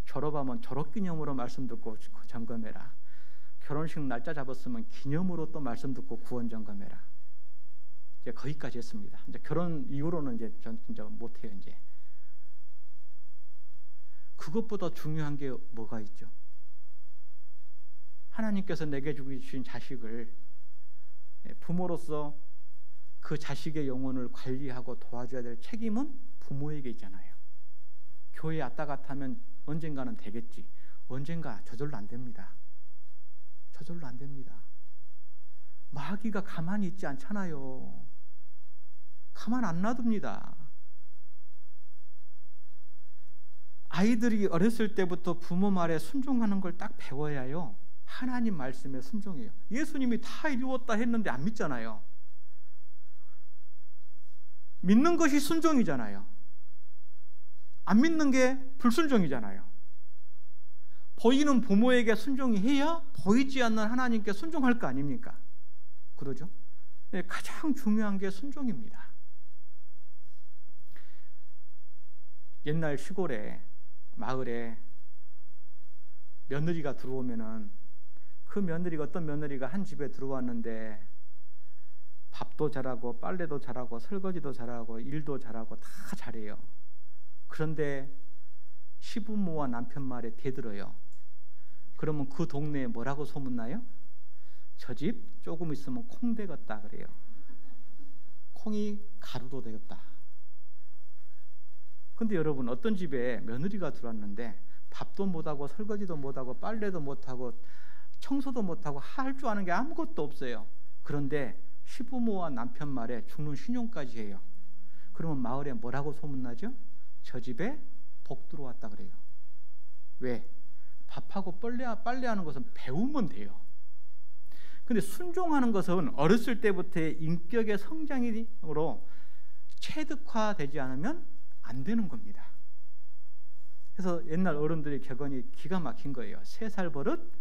졸업하면 졸업기념으로 말씀 듣고 점검해라. 결혼식 날짜 잡았으면 기념으로 또 말씀 듣고 구원 점검해라. 이제 거기까지 했습니다. 이제 결혼 이후로는 이제 전 진짜 못해요. 이제 그것보다 중요한 게 뭐가 있죠? 하나님께서 내게 주신 자식을 부모로서 그 자식의 영혼을 관리하고 도와줘야 될 책임은 부모에게 있잖아요. 교회 왔다 갔다 하면 언젠가는 되겠지. 언젠가 저절로 안 됩니다. 저절로 안 됩니다. 마귀가 가만히 있지 않잖아요. 가만 안 놔둡니다. 아이들이 어렸을 때부터 부모 말에 순종하는 걸 딱 배워야요, 하나님 말씀에 순종해요. 예수님이 다 이루었다 했는데 안 믿잖아요. 믿는 것이 순종이잖아요. 안 믿는 게 불순종이잖아요. 보이는 부모에게 순종해야 보이지 않는 하나님께 순종할 거 아닙니까? 그러죠? 가장 중요한 게 순종입니다. 옛날 시골에 마을에 며느리가 들어오면은 그 며느리가 어떤 며느리가 한 집에 들어왔는데 밥도 잘하고 빨래도 잘하고 설거지도 잘하고 일도 잘하고 다 잘해요. 그런데 시부모와 남편 말에 대들어요. 그러면 그 동네에 뭐라고 소문나요? 저 집 조금 있으면 콩 되겠다 그래요. 콩이 가루로 되겠다. 근데 여러분, 어떤 집에 며느리가 들어왔는데 밥도 못하고 설거지도 못하고 빨래도 못하고 청소도 못하고 할 줄 아는 게 아무것도 없어요. 그런데 시부모와 남편 말에 죽는 신용까지 해요. 그러면 마을에 뭐라고 소문나죠? 저 집에 복 들어왔다 그래요. 왜? 밥하고 빨래하는 것은 배우면 돼요. 근데 순종하는 것은 어렸을 때부터의 인격의 성장으로 체득화되지 않으면 안 되는 겁니다. 그래서 옛날 어른들의 격언이 기가 막힌 거예요. 3살 버릇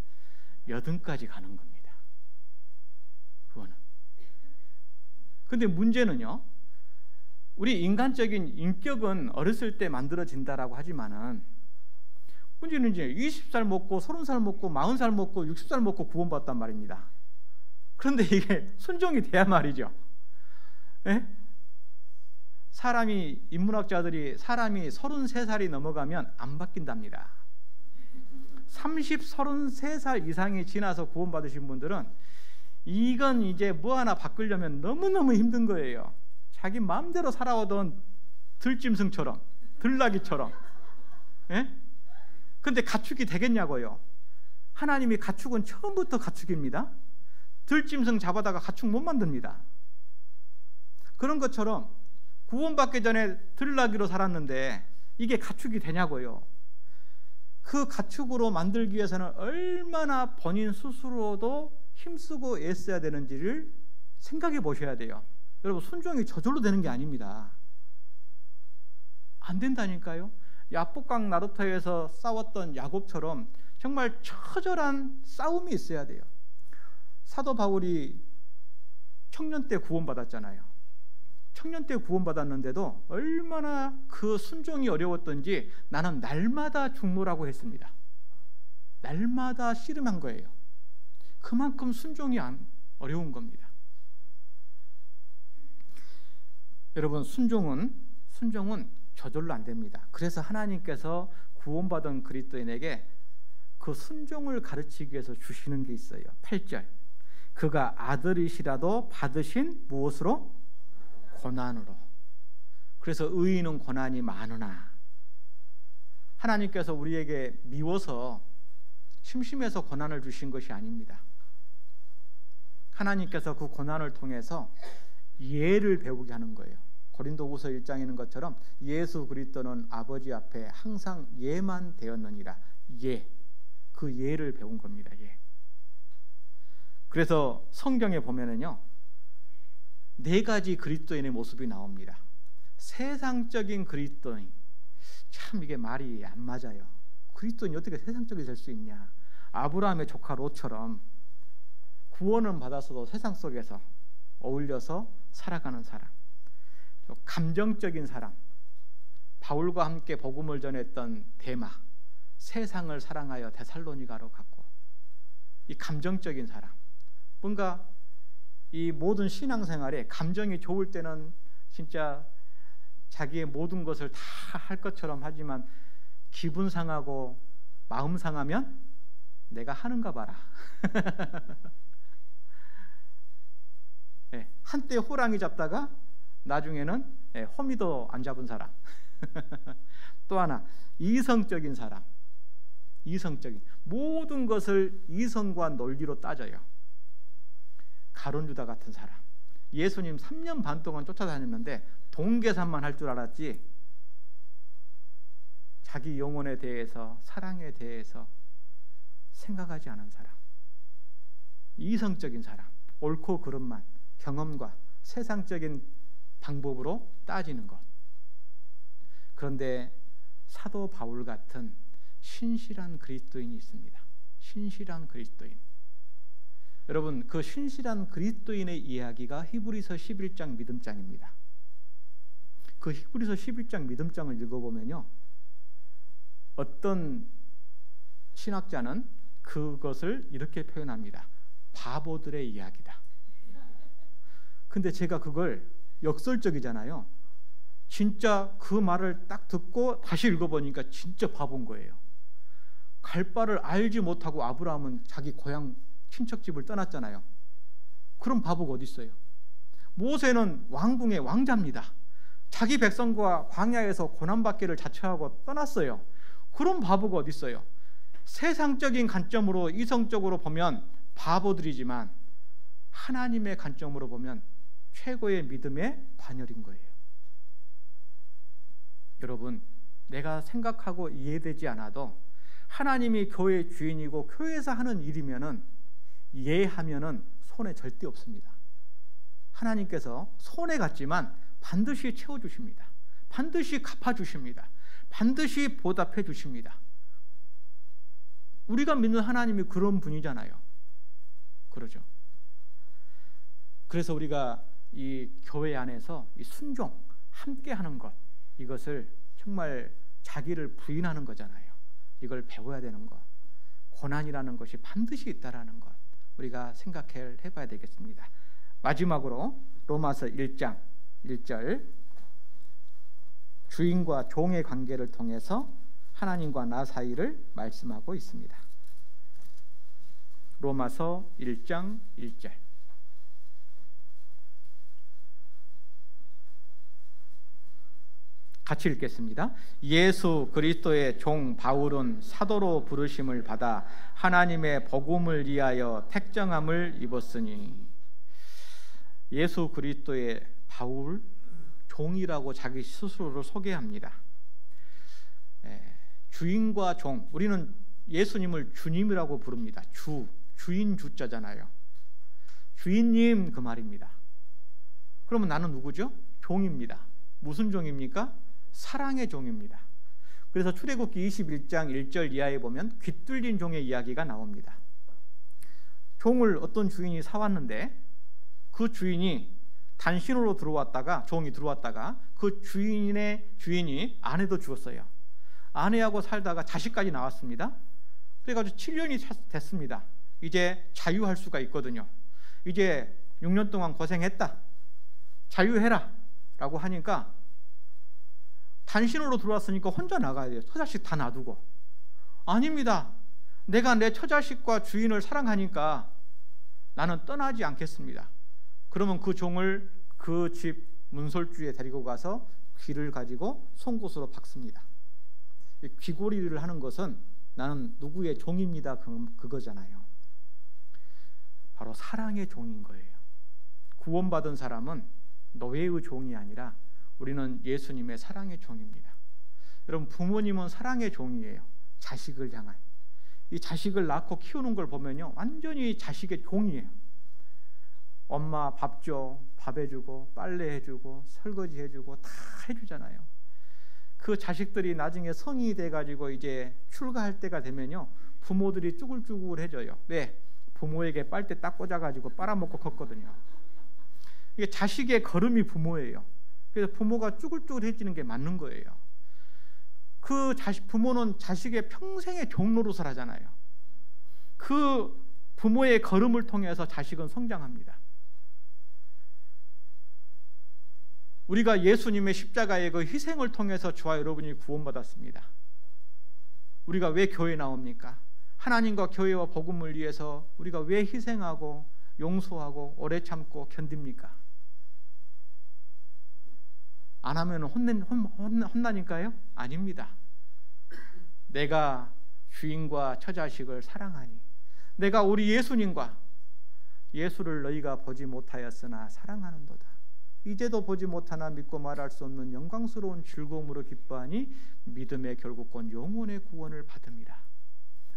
80까지 가는 겁니다. 그거는. 근데 문제는요, 우리 인간적인 인격은 어렸을 때 만들어진다라고 하지만은 문제는 이제 20살 먹고 30살 먹고 40살 먹고 60살 먹고 구원받았단 말입니다. 그런데 이게 순종이 돼야 말이죠. 예? 인문학자들이 사람이 33살이 넘어가면 안 바뀐답니다. 33살 이상이 지나서 구원받으신 분들은 이건 이제 뭐 하나 바꾸려면 너무너무 힘든 거예요. 자기 마음대로 살아오던 들짐승처럼, 들나귀처럼. 예? 근데 가축이 되겠냐고요. 하나님이 가축은 처음부터 가축입니다. 들짐승 잡아다가 가축 못 만듭니다. 그런 것처럼 구원받기 전에 들나귀로 살았는데 이게 가축이 되냐고요. 그 가축으로 만들기 위해서는 얼마나 본인 스스로도 힘쓰고 애써야 되는지를 생각해 보셔야 돼요. 여러분, 순종이 저절로 되는 게 아닙니다. 안 된다니까요. 야복강 나루터에서 싸웠던 야곱처럼 정말 처절한 싸움이 있어야 돼요. 사도 바울이 청년 때 구원받았잖아요. 청년 때 구원받았는데도 얼마나 그 순종이 어려웠던지 나는 날마다 죽노라고 했습니다. 날마다 씨름한 거예요. 그만큼 순종이 어려운 겁니다. 여러분, 순종은 저절로 안 됩니다. 그래서 하나님께서 구원받은 그리스도인에게 그 순종을 가르치기 위해서 주시는 게 있어요. 8절, 그가 아들이시라도 받으신 무엇으로? 고난으로. 그래서 의인은 고난이 많으나, 하나님께서 우리에게 미워서 심심해서 고난을 주신 것이 아닙니다. 하나님께서 그 고난을 통해서 예를 배우게 하는 거예요. 고린도후서 1장에 있는 것처럼 예수 그리스도는 아버지 앞에 항상 예만 되었느니라. 그 예를 배운 겁니다. 그래서 성경에 보면은요, 4가지 그리스도인의 모습이 나옵니다. 세상적인 그리스도인, 참 이게 말이 안 맞아요. 그리스도인이 어떻게 세상적이 될 수 있냐? 아브라함의 조카 롯처럼 구원은 받았어도 세상 속에서 어울려서 살아가는 사람, 감정적인 사람, 바울과 함께 복음을 전했던 데마, 세상을 사랑하여 데살로니가로 갔고, 이 감정적인 사람, 뭔가 이 모든 신앙생활에 감정이 좋을 때는 진짜 자기의 모든 것을 다 할 것처럼 하지만 기분 상하고 마음 상하면 내가 하는가 봐라. 한때 호랑이 잡다가 나중에는 호미도 안 잡은 사람. 또 하나, 이성적인 사람. 이성적인, 모든 것을 이성과 논리로 따져요. 가룟 유다 같은 사람. 예수님 3년 반 동안 쫓아다녔는데 동계산만 할 줄 알았지 자기 영혼에 대해서, 사랑에 대해서 생각하지 않은 사람. 이성적인 사람, 옳고 그름만 경험과 세상적인 방법으로 따지는 것. 그런데 사도 바울 같은 신실한 그리스도인이 있습니다. 신실한 그리스도인. 여러분, 그 신실한 그리스도인의 이야기가 히브리서 11장 믿음장입니다. 그 히브리서 11장 믿음장을 읽어보면요, 어떤 신학자는 그것을 이렇게 표현합니다. 바보들의 이야기다. 근데 제가 그걸 역설적이잖아요. 진짜 그 말을 딱 듣고 다시 읽어보니까 진짜 바본 거예요. 갈 바를 알지 못하고 아브라함은 자기 고향 친척집을 떠났잖아요. 그런 바보가 어디 있어요? 모세는 왕궁의 왕자입니다. 자기 백성과 광야에서 고난받기를 자처하고 떠났어요. 그런 바보가 어디 있어요? 세상적인 관점으로, 이성적으로 보면 바보들이지만 하나님의 관점으로 보면 최고의 믿음의 반열인 거예요. 여러분, 내가 생각하고 이해되지 않아도 하나님이 교회의 주인이고 교회에서 하는 일이면은, 이해하면은 손해 절대 없습니다. 하나님께서 손해 같지만 반드시 채워주십니다. 반드시 갚아주십니다. 반드시 보답해 주십니다. 우리가 믿는 하나님이 그런 분이잖아요. 그러죠. 그래서 우리가 이 교회 안에서 이 순종, 함께하는 것, 이것을 정말 자기를 부인하는 거잖아요. 이걸 배워야 되는 것, 고난이라는 것이 반드시 있다라는 것, 우리가 생각해봐야 되겠습니다. 마지막으로 로마서 1장 1절, 주인과 종의 관계를 통해서 하나님과 나 사이를 말씀하고 있습니다. 로마서 1장 1절, 같이 읽겠습니다. 예수 그리스도의 종 바울은 사도로 부르심을 받아 하나님의 복음을 위하여 택정함을 입었으니. 예수 그리스도의 바울, 종이라고 자기 스스로를 소개합니다. 주인과 종, 우리는 예수님을 주님이라고 부릅니다. 주인 주자잖아요. 주인님, 그 말입니다. 그러면 나는 누구죠? 종입니다. 무슨 종입니까? 사랑의 종입니다. 그래서 출애굽기 21장 1절 이하에 보면 귀뚫린 종의 이야기가 나옵니다. 종을 어떤 주인이 사왔는데 그 주인이 단신으로 들어왔다가, 종이 들어왔다가 그 주인이 아내도 죽었어요. 아내하고 살다가 자식까지 나왔습니다. 그래가지고 7년이 됐습니다. 이제 자유할 수가 있거든요. 이제 6년 동안 고생했다, 자유해라 라고 하니까 단신으로 들어왔으니까 혼자 나가야 돼요. 처자식 다 놔두고. 아닙니다. 내가 내 처자식과 주인을 사랑하니까 나는 떠나지 않겠습니다. 그러면 그 종을 그 집 문설주에 데리고 가서 귀를 가지고 송곳으로 박습니다. 귀고리를 하는 것은 나는 누구의 종입니다, 그거잖아요. 바로 사랑의 종인 거예요. 구원받은 사람은 노예의 종이 아니라 우리는 예수님의 사랑의 종입니다. 여러분, 부모님은 사랑의 종이에요. 자식을 향한. 이 자식을 낳고 키우는 걸 보면요, 완전히 자식의 종이에요. 엄마 밥 줘, 밥 해주고 빨래 해주고 설거지 해주고 다 해주잖아요. 그 자식들이 나중에 성인이 돼가지고 이제 출가할 때가 되면요, 부모들이 쭈글쭈글해져요. 왜? 부모에게 빨대 딱 꽂아가지고 빨아먹고 컸거든요. 이게 자식의 걸음이 부모예요. 그래서 부모가 쭈글쭈글해지는 게 맞는 거예요. 그 부모는 자식의 평생의 종로릇을 하잖아요. 그 부모의 걸음을 통해서 자식은 성장합니다. 우리가 예수님의 십자가의 그 희생을 통해서 저와 여러분이 구원받았습니다. 우리가 왜 교회에 나옵니까? 하나님과 교회와 복음을 위해서 우리가 왜 희생하고 용서하고 오래 참고 견딥니까? 안 하면 혼나니까요? 아닙니다. 내가 주인과 처자식을 사랑하니, 내가 우리 예수님과 예수를 너희가 보지 못하였으나 사랑하는도다. 이제도 보지 못하나 믿고 말할 수 없는 영광스러운 즐거움으로 기뻐하니 믿음의 결국은 영혼의 구원을 받음이라.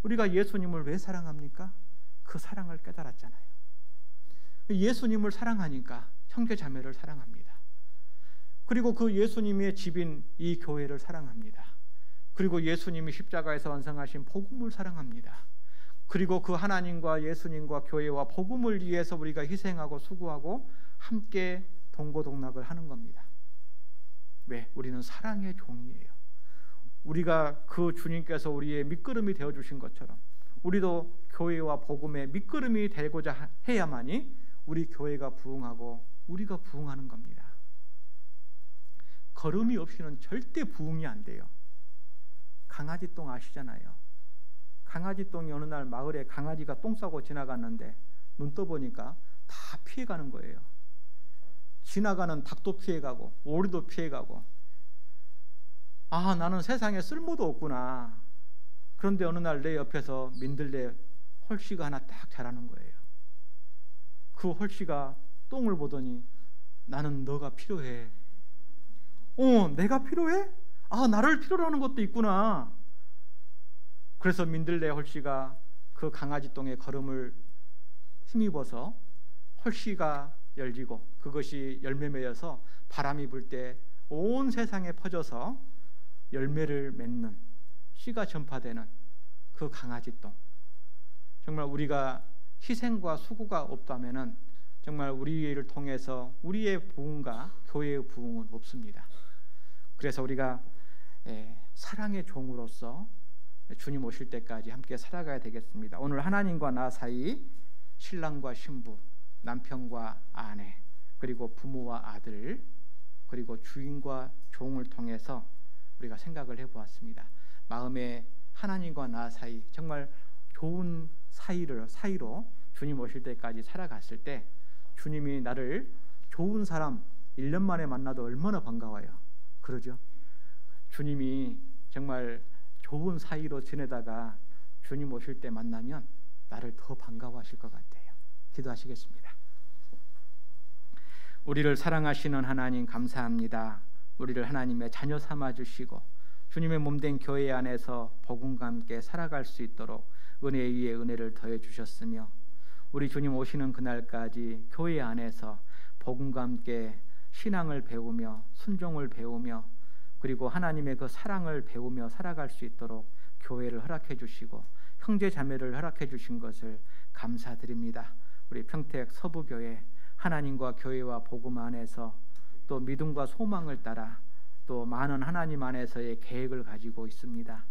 우리가 예수님을 왜 사랑합니까? 그 사랑을 깨달았잖아요. 예수님을 사랑하니까 형제 자매를 사랑합니다. 그리고 그 예수님의 집인 이 교회를 사랑합니다. 그리고 예수님이 십자가에서 완성하신 복음을 사랑합니다. 그리고 그 하나님과 예수님과 교회와 복음을 위해서 우리가 희생하고 수고하고 함께 동고동락을 하는 겁니다. 왜? 우리는 사랑의 종이에요. 우리가 그 주님께서 우리의 밑거름이 되어주신 것처럼 우리도 교회와 복음의 밑거름이 되고자 해야만이 우리 교회가 부흥하고 우리가 부흥하는 겁니다. 걸음이 없이는 절대 부흥이 안 돼요. 강아지 똥 아시잖아요. 강아지 똥이 어느 날 마을에 강아지가 똥 싸고 지나갔는데 눈 떠보니까 다 피해가는 거예요. 지나가는 닭도 피해가고 오리도 피해가고, 아, 나는 세상에 쓸모도 없구나. 그런데 어느 날 내 옆에서 민들레 홀씨가 하나 딱 자라는 거예요. 그 홀씨가 똥을 보더니 나는 너가 필요해. 내가 필요해? 아, 나를 필요로 하는 것도 있구나. 그래서 민들레 홀씨가 그 강아지 똥에 걸음을 힘입어서 홀씨가 열리고 그것이 열매 맺어서 바람이 불 때 온 세상에 퍼져서 열매를 맺는, 씨가 전파되는 그 강아지 똥. 정말 우리가 희생과 수고가 없다면은 정말 우리를 통해서 우리의 부흥과 교회의 부흥은 없습니다. 그래서 우리가 사랑의 종으로서 주님 오실 때까지 함께 살아가야 되겠습니다. 오늘 하나님과 나 사이, 신랑과 신부, 남편과 아내, 그리고 부모와 아들, 그리고 주인과 종을 통해서 우리가 생각을 해보았습니다. 마음에 하나님과 나 사이, 정말 좋은 사이로 주님 오실 때까지 살아갔을 때 주님이 나를 좋은 사람 1년 만에 만나도 얼마나 반가워요. 그러죠? 주님이 정말 좋은 사이로 지내다가 주님 오실 때 만나면 나를 더 반가워하실 것 같아요. 기도하시겠습니다. 우리를 사랑하시는 하나님 감사합니다. 우리를 하나님의 자녀 삼아주시고 주님의 몸된 교회 안에서 복음과 함께 살아갈 수 있도록 은혜 위에 은혜를 더해 주셨으며, 우리 주님 오시는 그날까지 교회 안에서 복음과 함께 신앙을 배우며 순종을 배우며 그리고 하나님의 그 사랑을 배우며 살아갈 수 있도록 교회를 허락해 주시고 형제 자매를 허락해 주신 것을 감사드립니다. 우리 평택 서부교회 하나님과 교회와 복음 안에서 또 믿음과 소망을 따라 또 많은 하나님 안에서의 계획을 가지고 있습니다.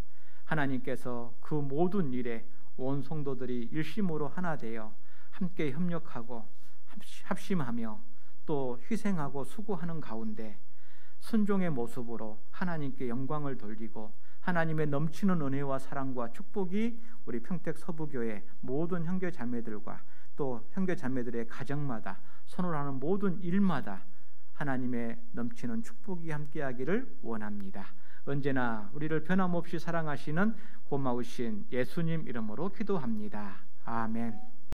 하나님께서 그 모든 일에 온 성도들이 일심으로 하나 되어 함께 협력하고 합심하며 또 희생하고 수고하는 가운데 순종의 모습으로 하나님께 영광을 돌리고 하나님의 넘치는 은혜와 사랑과 축복이 우리 평택 서부교회 모든 형제 자매들과 또 형제 자매들의 가정마다 손을 하는 모든 일마다 하나님의 넘치는 축복이 함께하기를 원합니다. 언제나 우리를 변함없이 사랑하시는 고마우신 예수님 이름으로 기도합니다. 아멘.